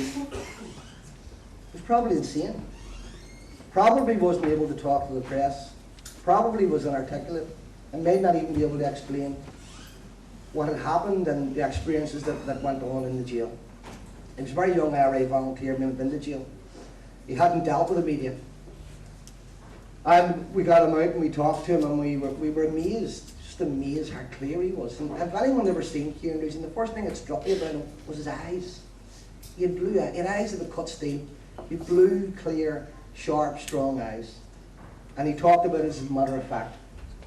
was probably insane. Probably wasn't able to talk to the press, probably was inarticulate, and may not even be able to explain what had happened and the experiences that went on in the jail. He was a very young IRA volunteer when he went into jail. He hadn't dealt with the media. And we got him out and we talked to him, and we were amazed, just amazed how clear he was. And if anyone ever seen Kieran Nugent, the first thing that struck me about him was his eyes. He had blue eyes, he had eyes that would cut steel. He had blue, clear, sharp, strong eyes. And he talked about it as a matter of fact.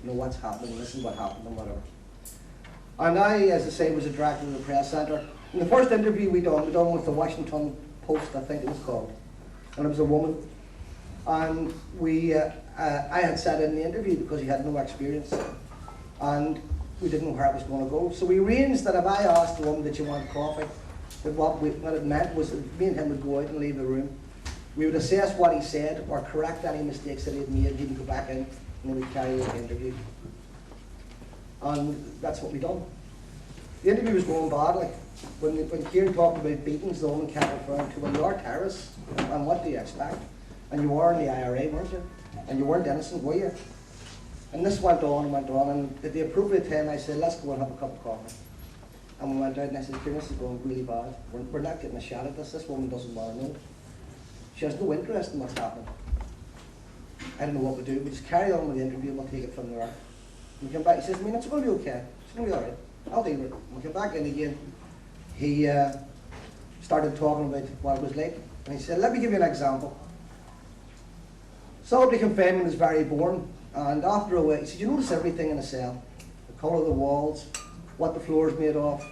You know what's happening, this is what happened, and whatever. And I, as I say, was a director of the press centre. And the first interview we done with the Washington Post, I think it was called. And it was a woman. And I had sat in the interview because he had no experience, and we didn't know where it was going to go. So we arranged that if I asked the woman, did you want coffee, that what it meant was that me and him would go out and leave the room. We would assess what he said or correct any mistakes that he had made, and he would go back in and we would carry out the interview. And that's what we done. The interview was going badly. When Kieran talked about beatings, the woman kept referring to, well, you are terrorists, and what do you expect? And you were in the IRA, weren't you? And you weren't innocent, were you? And this went on and went on, and at the appropriate time I said, let's go and have a cup of coffee. And we went out and I said, Kieran, this is going really bad. We're not getting a shot at this. This woman doesn't want to know. She has no interest in what's happening. I don't know what to do. We just carry on with the interview and we'll take it from there. We came back, he says, I mean, it's going to be okay. It's going to be all right. I'll deal with it. We came back in again. He started talking about what it was like. And he said, let me give you an example. Solitary confinement is very boring, and after a while, he said, you notice everything in a cell. The colour of the walls, what the floor is made of,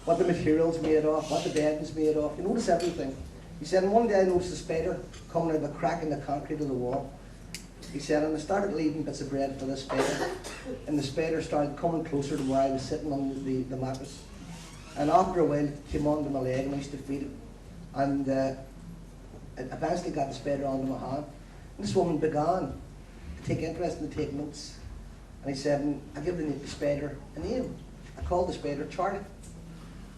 what the material's made of, what the bedding's made of. You notice everything. He said, and one day I noticed a spider coming out of a crack in the concrete of the wall. He said, and I started leaving bits of bread for the spider, and the spider started coming closer to where I was sitting on the mattress. And after a while, it came onto my leg and I used to feed it. And it eventually got the spider onto my hand. This woman began to take interest and to take notes. And he said, and I gave the spider a name. I called the spider Charlie.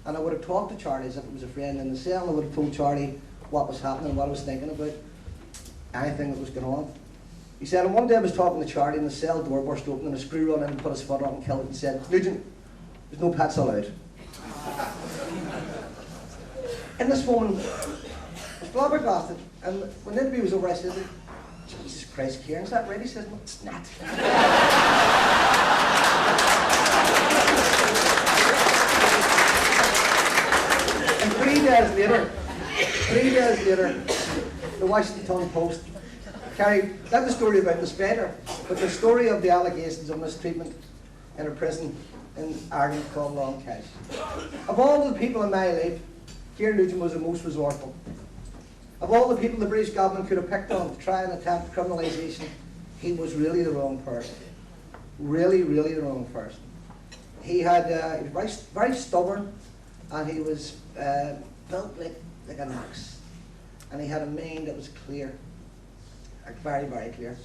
And I would have talked to Charlie as if it was a friend in the cell, and I would have told Charlie what was happening, what I was thinking about, anything that was going on. He said, and one day I was talking to Charlie and the cell door burst open and a screw run in and put his foot up and killed it and said, Nugent, there's no pets allowed. And this woman was flabbergasted. And when the interview was over, I said, Jesus Christ, Kieran, is that right? He says, no, it's not. later, the Washington Post carried, not the story about the spider, but the story of the allegations of mistreatment in a prison in Ireland called Long Cash. Of all the people in my life, Kieran Nugent was the most resourceful. Of all the people the British government could have picked on to try and attempt criminalisation, he was really the wrong person. Really, really the wrong person. He was very, very stubborn, and he was built like an ox. And he had a mind that was clear, like very, very clear.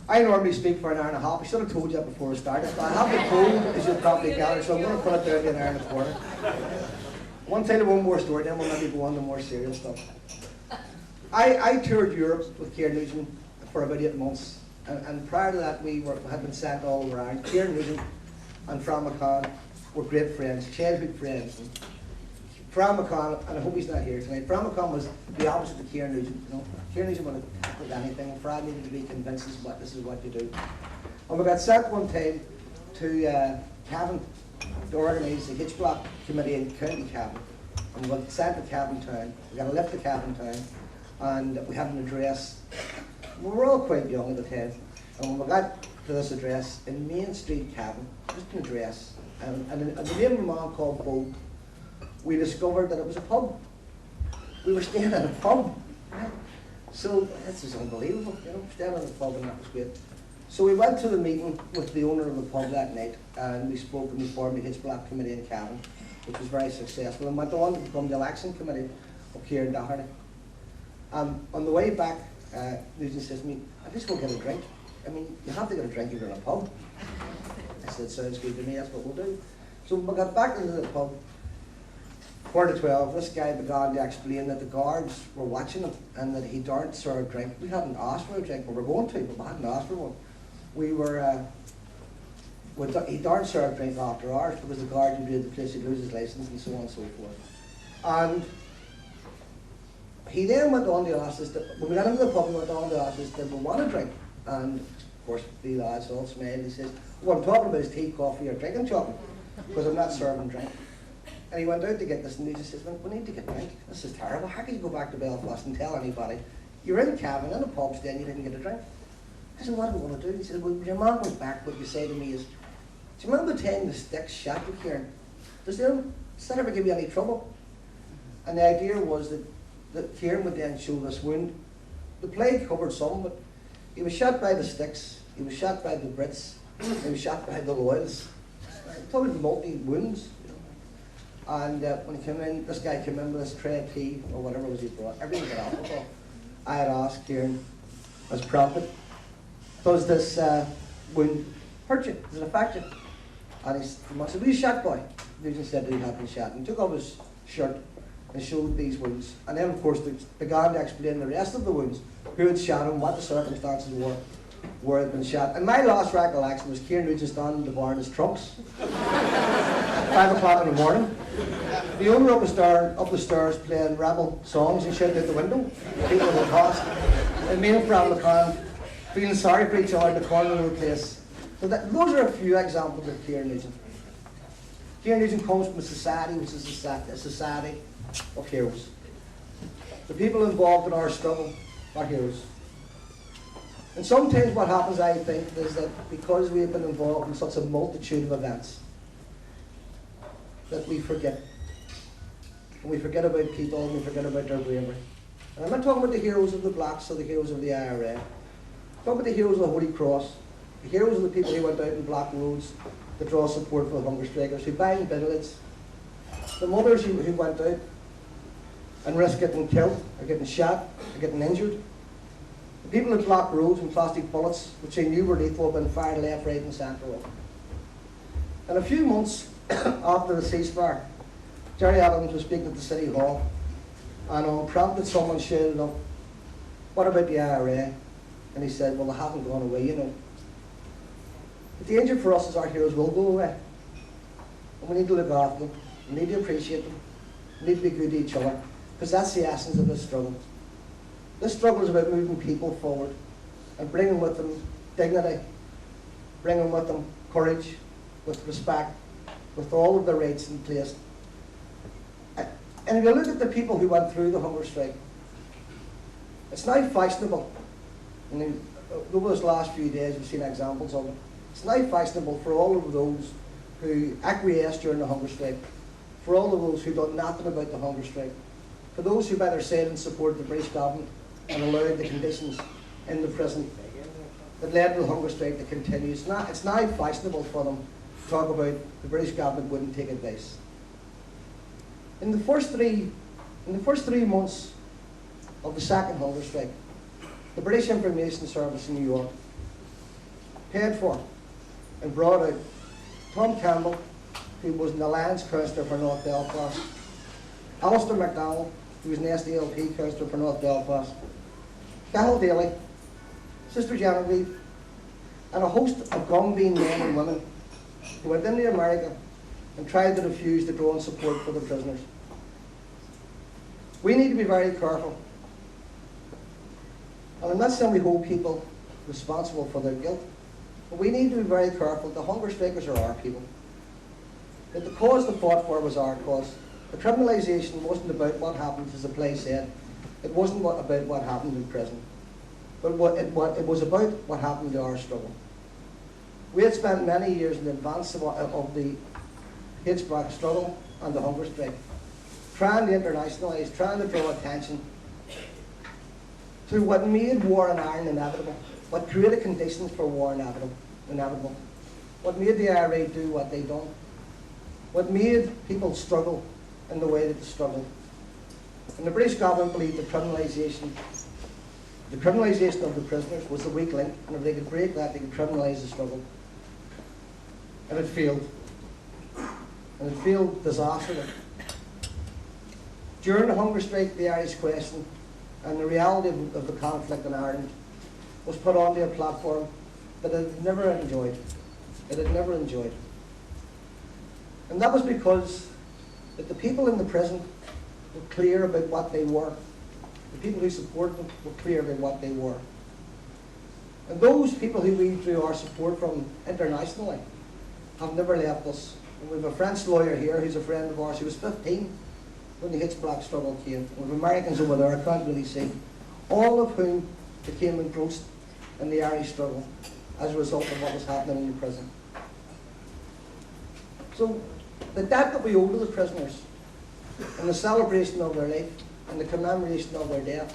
I normally speak for an hour and a half. I should have told you that before I started. But I have the code, as you'll probably gather, so I'm going to put it down to an hour and a quarter. I want to tell you one more story, then we'll maybe go on to more serious stuff. I toured Europe with Kieran Nugent for about 8 months. And prior to that, we had been sent all over Ireland. Kieran Nugent and Fran McCann were great friends, childhood friends. And Fran McCann, and I hope he's not here tonight, Fran McCann was the opposite of Kieran Nugent. You know? Kieran Nugent would have tackled anything, and Fran needed to be convinced this is what you do. And we got sent one time to Cavan to organise a hitch block committee in County Cavan. And we got sent to Cavan Town. We got a lift to Cavan Town, and we had an address. We were all quite young at the time. And when we got to this address in Main Street, Cavan, just an address, and the name of a man called Bo, we discovered that it was a pub. We were staying in a pub. Right? So this is unbelievable, you know, staying in a pub, and that was great. So we went to the meeting with the owner of the pub that night, and we spoke and we formed the Hitch Block Committee in Cavan, which was very successful, and went on to become the election committee of Kieran Doherty. On the way back, Nugent says to me, "I just go get a drink. I mean, you have to get a drink if you're in a pub." I said, "Sounds good to me, that's what we'll do." So we got back into the pub, 4:12, this guy began to explain that the guards were watching him and that he daren't serve a drink. We hadn't asked for a drink, we were going to, but we hadn't asked for one. He daren't serve a drink after hours because the guards would raid the place, he'd lose his licence and so on and so forth. And he then went on to ask us, when we got into the pub, he went on to ask us, did we want a drink? And of course, the lads all smiled. He says, "What I'm talking about is tea, coffee, or drinking chocolate, because I'm not serving drink." And he went out to get this, and he just says, "Well, we need to get a drink. This is terrible. How can you go back to Belfast and tell anybody you're in Cavan, in a pub, then you didn't get a drink?" I said, "What do we want to do?" He said, "Well, your man went back. What you say to me is, do you remember the time the sticks shot you, Kieran? Does that ever give you any trouble?" And the idea was that Kieran would then show this wound. The plague covered some, but he was shot by the sticks, he was shot by the Brits, he was shot by the Loyals. Probably multi-wounds. And when he came in, this guy came in with this tray of tea, or whatever it was he brought, everything but alcohol. I had asked Kieran, as prophet, "Does this wound hurt you? Does it affect you?" And he said, "Were you shot, boy?" Nugent said that he had been shot. And he took off his shirt and showed these wounds. And then, of course, they began to explain the rest of the wounds, who had shot him, what the circumstances were, where he'd been shot. And my last recollection was Kieran Nugent standing in the bar in his trunks, 5 o'clock in the morning. The owner up the stairs playing rebel songs and shouting out the window. People were tossed. And me and Fran McCann feeling sorry for each other in the corner of the place. So those are a few examples of Kieran Nugent. Kieran Nugent comes from a society which is a society of heroes. The people involved in our struggle are heroes. And sometimes what happens, I think, is that because we have been involved in such a multitude of events, that we forget. And we forget about people, and we forget about their bravery. And I'm not talking about the heroes of the Blacks or the heroes of the IRA. I'm talking about the heroes of the Holy Cross, the heroes of the people who went out and blocked roads to draw support for the hunger strikers, who banged billets, the mothers who went out and risked getting killed, or getting shot, or getting injured, the people who blocked roads and plastic bullets, which they knew were lethal, been fired left, right and centre of. And a few months after the ceasefire, Jerry Adams was speaking at the City Hall, and unprompted someone shouted up, "What about the IRA?" And he said, "Well, they haven't gone away, you know." The danger for us is our heroes will go away. And we need to look after them, we need to appreciate them, we need to be good to each other, because that's the essence of this struggle. This struggle is about moving people forward and bringing with them dignity, bringing with them courage, with respect, with all of the rights in place. And if you look at the people who went through the hunger strike, it's now fashionable. And over those last few days, we've seen examples of it. It's now fashionable for all of those who acquiesced during the hunger strike, for all of those who done nothing about the hunger strike, for those who better said and supported the British government and allowed the conditions in the prison that led to the hunger strike to continue. It's now fashionable for them to talk about the British government wouldn't take advice. In the first 3 months of the second hunger strike, the British Information Service in New York paid for and brought out Tom Campbell, who was an Alliance councillor for North Belfast, Alistair MacDonald, who was an SDLP councillor for North Belfast, Cahill Daly, Sister Genevieve, and a host of Gumbean men and women who went into America and tried to refuse the growing support for the prisoners. We need to be very careful. And I'm not saying we hold people responsible for their guilt, but we need to be very careful. The hunger strikers are our people. That the cause they fought for was our cause. The criminalisation wasn't about what happened, as the play said. It wasn't about what happened in prison. But it was about what happened to our struggle. We had spent many years in advance of the Hitchback struggle and the hunger strike, trying to internationalise, trying to draw attention to what made war in Ireland inevitable, what created conditions for war inevitable, what made the IRA do what they done, what made people struggle in the way that they struggled. And the British government believed the criminalisation of the prisoners was the weak link, and if they could break that, they could criminalise the struggle. And it failed. And it failed disastrously. During the hunger strike, the Irish question and the reality of the conflict in Ireland was put onto a platform that it had never enjoyed. And that was because that the people in the prison were clear about what they were. The people who supported them were clear about what they were. And those people who we drew our support from internationally have never left us. And we have a French lawyer here who's a friend of ours. He was 15 when the Hitchback struggle came. We have Americans over there, I can't really see, all of whom became engrossed in the Irish struggle as a result of what was happening in the prison. So the debt that we owe to the prisoners and the celebration of their life and the commemoration of their death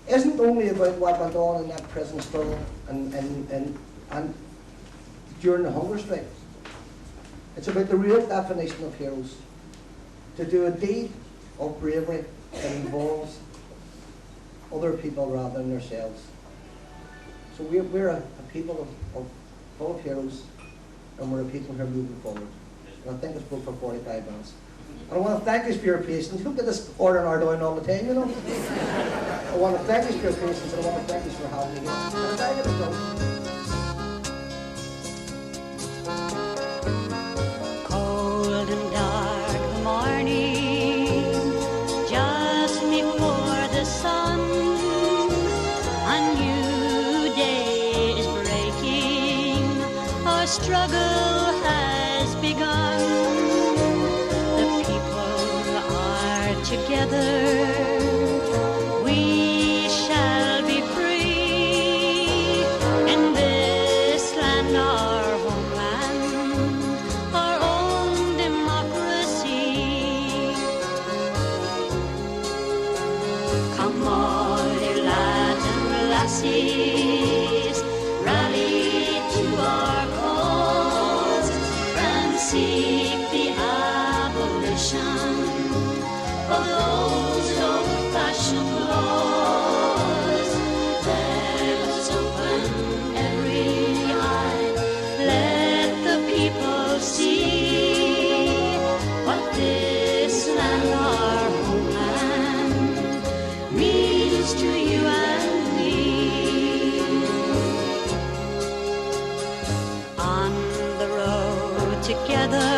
isn't only about what went on in that prison struggle and during the hunger strike. It's about the real definition of heroes. To do a deed of bravery that involves other people rather than themselves. So we're a people full of heroes, and we're a people who are moving forward. And I think it's booked for 45 minutes. And I want to thank you for your patience. You don't get this order in our down all the time, you know. I want to thank you for your patience, and I want to thank you for having me here. And I get it done. Cold and dark the morning, just before the sun, a new day is breaking, our struggle has begun. The people are together, we shall be free, in this land our homeland, our own democracy. Come all you lads and lassies, rally to our cause and seek the abolition of those old-fashioned laws. Let's open every eye, let the people see what this land, our homeland, means to you and me. On the road together,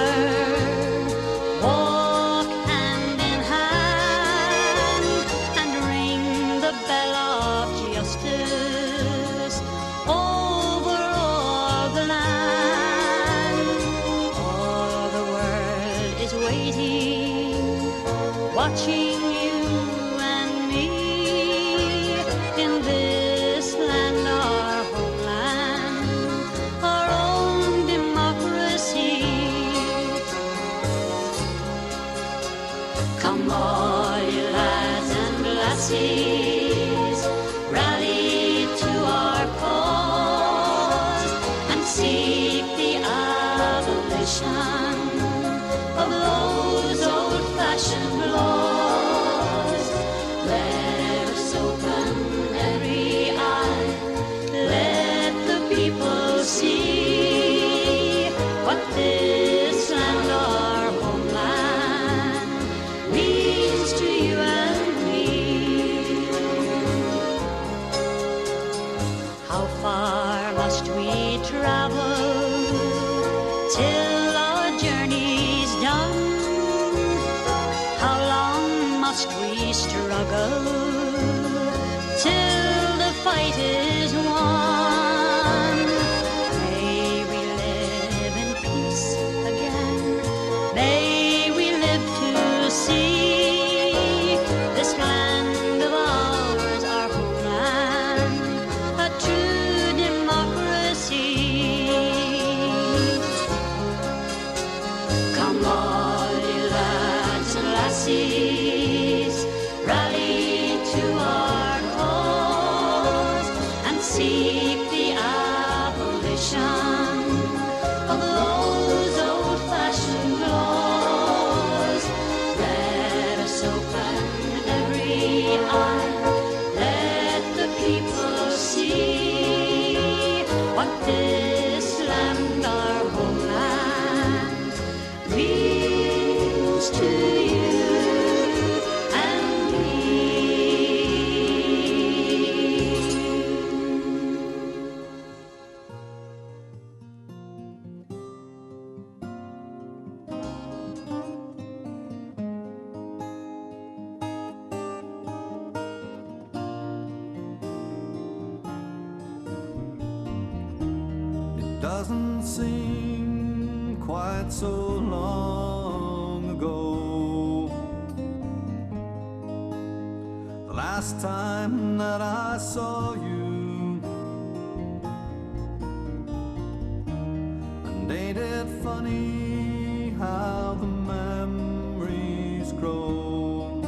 walk hand in hand and ring the bell of justice over all the land. All the world is waiting watching you and me in this land, our homeland, our own democracy. Come all you lads and lassies, rally to our cause and seek the abolition of those old-fashioned laws. Let us open every eye, let the people see what this land, our homeland, means to you and me. How far must we travel till our journey's done? How long must we struggle till the fight is won? May we live in peace again. May we live to see this land of ours, our homeland, a true democracy. Come all you lads and lassies, rally to our cause and seek the abolition of those old-fashioned laws. Let us open every eye, let the people see what this land, our homeland, means to you and me. It doesn't seem quite so long ago, the last time that I saw you. And ain't it funny how the memories grow?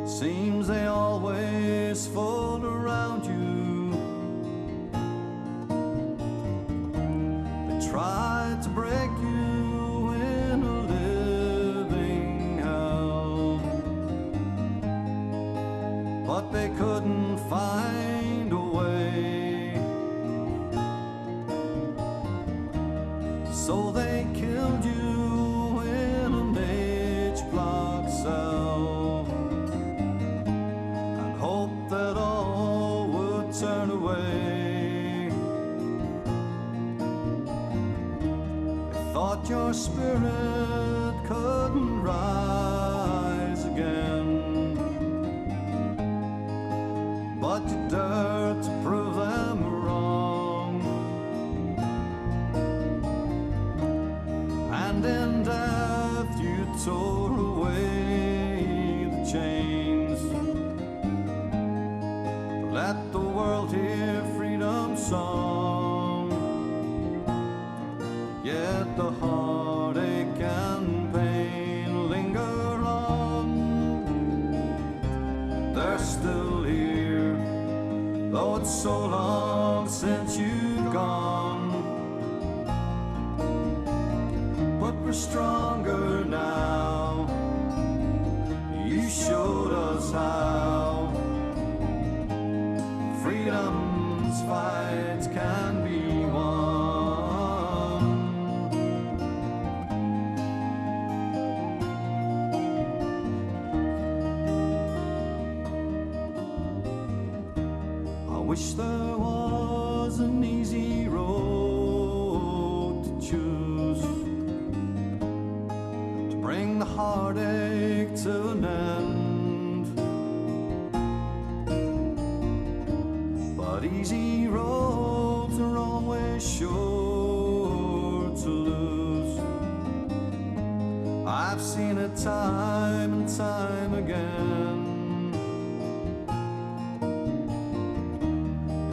Seems they always fold around you. Tried to break you in a living hell, but they couldn't find a way, so they killed you in an H-block cell and hoped that all would turn away. Thought your spirit couldn't rise again, but you dared to prove them wrong. And in death you tore away the chains. Let the world hear freedom's song. Yet the heartache and pain linger on. They're still here, though it's so long since you've gone. But we're stronger now, I've seen it time and time again.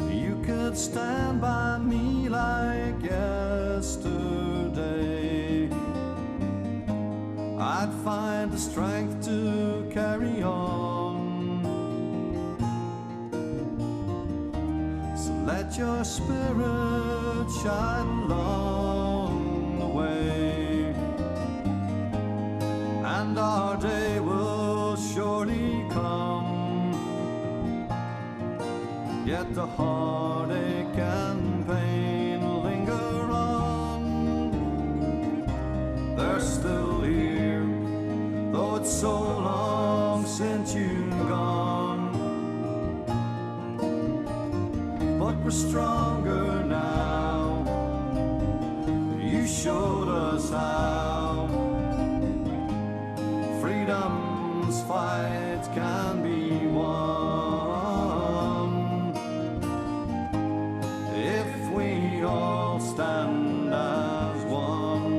If you could stand by me like yesterday, I'd find the strength to carry on. So let your spirit shine along the way, and our day will surely come. Yet the heartache and pain linger on. They're still here, though it's so long since you've gone. But we're stronger now. You showed us how. Freedom's fight can be won if we all stand as one.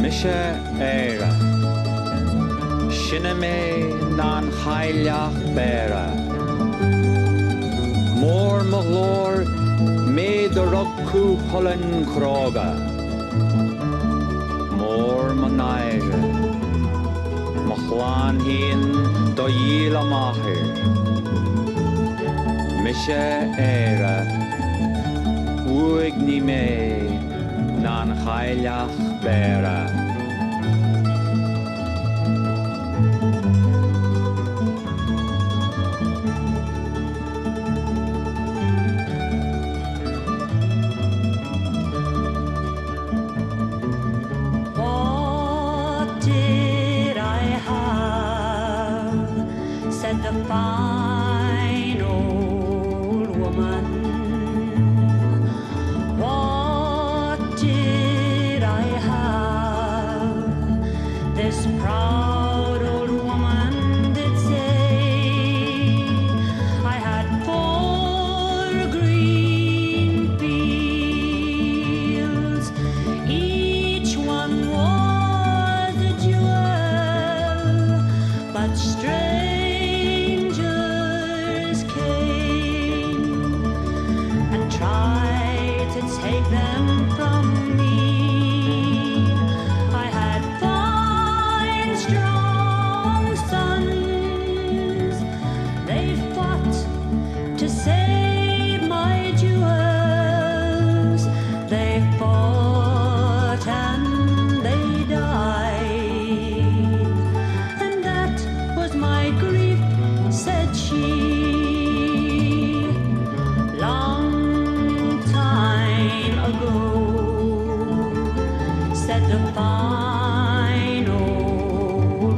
Misha Era Shiname Nan Hailach Bera Mor Maglor Me the Rugku Holland Kroga Mor Manaire Machlan Hien Doyila Mahir Misha Era Uigni Me Nan Hailach Bera What did I have? Said the fine old woman. What did I have? This proud old woman did say, I had 4 green fields, each one was a jewel, but strangers came and tried to take them from me. I had 5 strong sons. They fought to save my jewels. They fought and they died. And that was my grief, said she. Long time ago, said the fine old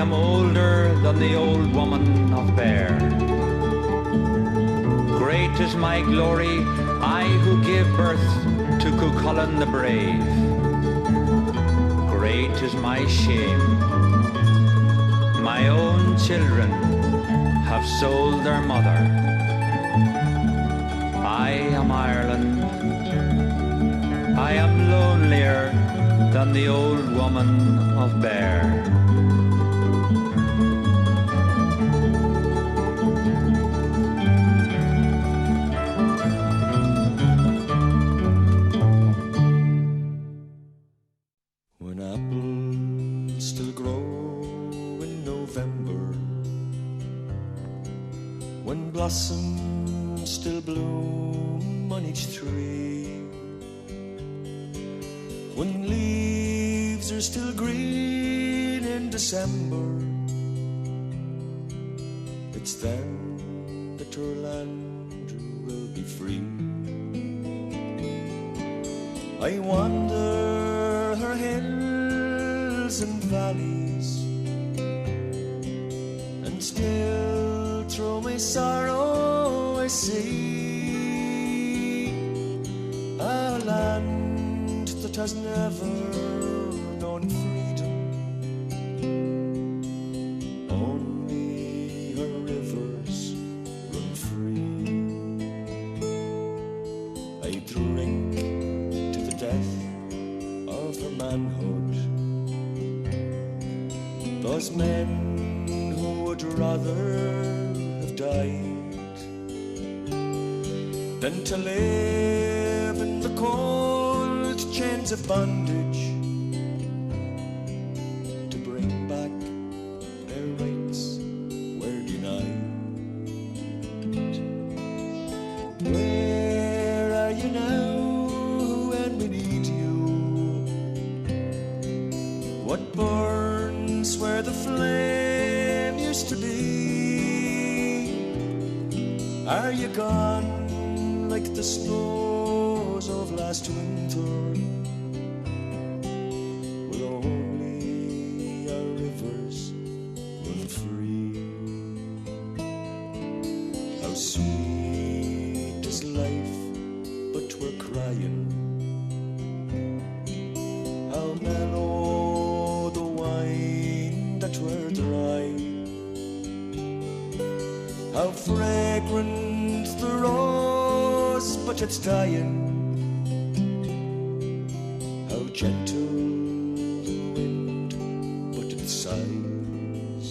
am older than the old woman of Bear. Great is my glory, I who gave birth to Cuchulainn the brave. Great is my shame. My own children have sold their mother. I am Ireland. I am lonelier than the old woman of Bear. When apples still grow in November, when blossoms still bloom on each tree, when leaves are still green in December, it's then that our land will be free. I wander her hills and valleys, and still through my sorrow I see a land that has never known freedom. Only her rivers run free. I drink to the death of her manhood, those men who would rather have died than to live in the cold chains of bondage, to bring back their rights were denied. Where are you now when we need you? What burns where the flame used to be? Are you gone like the snows of last winter? Will only our rivers run free? How sweet is life, but we're crying. How mellow the wine that we're dry. How fragrant the rose, but it's dying. How gentle the wind, but it sighs.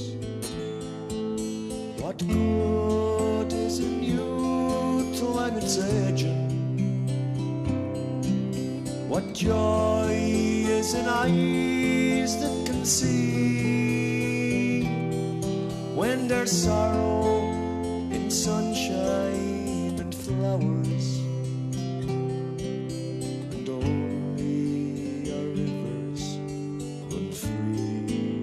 What good is in youth when it's aging? What joy is in eyes that can see when there's sorrow in sunshine and flowers, and only our rivers run free?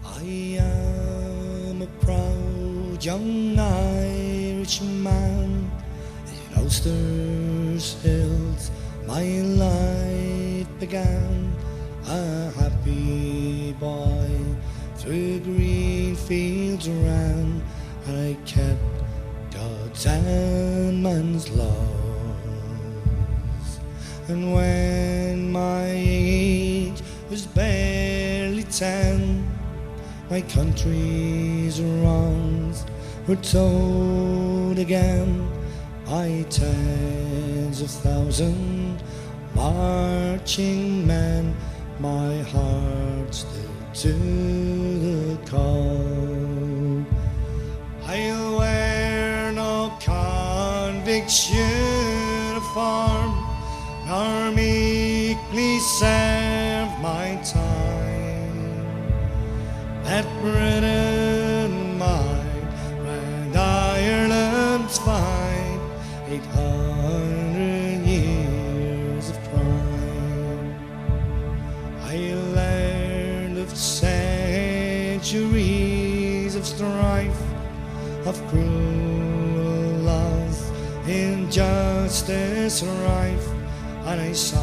I am a proud young Irish man in Ulster's hills. My life began a happy boy, through green fields ran, and I kept God's and man's laws. And when my age was barely 10, my country's wrongs were told again by tens of thousands marching men. My heart stood to the call. I'll wear no convict's uniform, nor meekly serve my time. Let Britain mine, and Ireland's fine, 800 years of crime. I learned of centuries of strife, of cruel laws, injustice justice rife, and I saw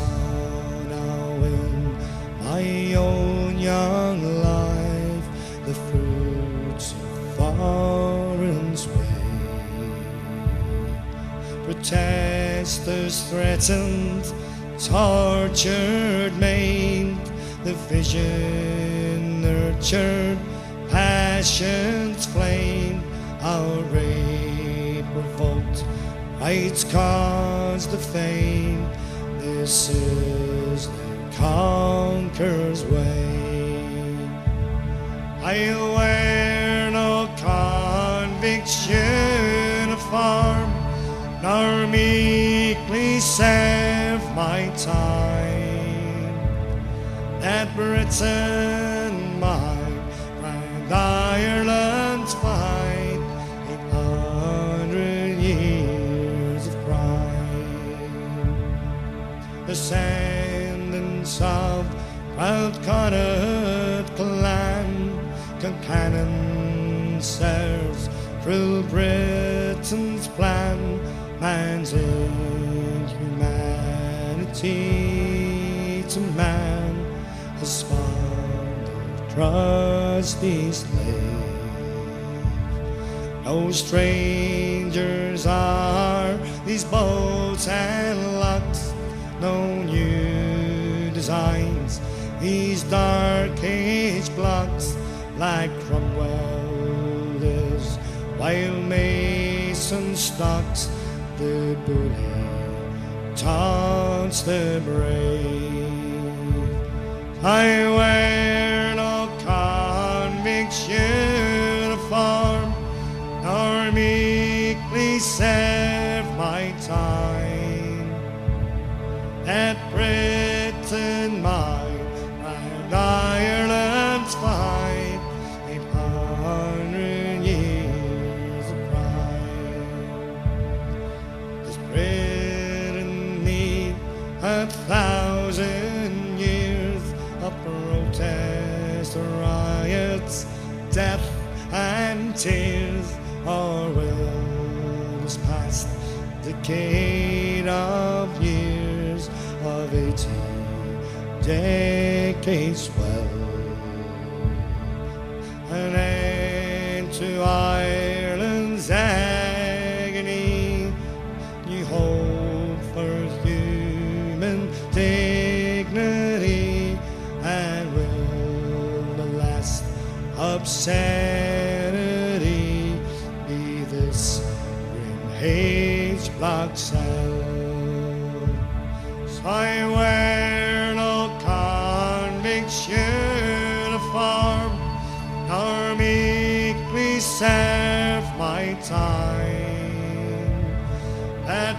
now in my own young life the fruits of foreign's way. Protesters threatened, tortured, maimed, the vision nurtured, passions flamed, our rape revoked, rights caused the fame. This is the conqueror's way. I'll wear no convict's uniform, nor meekly serve my time. That Britain mine, and Ireland's fight, 800 years of pride. The descendants of proud Connaught clan, Concannon serves cruel Britain's plan. Man's inhumanity to man has spawned a trusty slave. No strangers are these boats and locks, no new designs, these dark age blocks, like Cromwell is while Mason stalks, the bully taunts the brave. I wear no convict's uniform, nor meekly serve my time. That Britain mine, and Ireland's fight, 800 years of pride. Does Britain need 1,000 years of protest, riots, death and tears, or will this past decade of years of 80 decades well an end to Ireland's agony, new hope for human dignity, and will the last obscenity be this grim H-block cell? So I wear no convict's uniform, nor meekly serve my time. That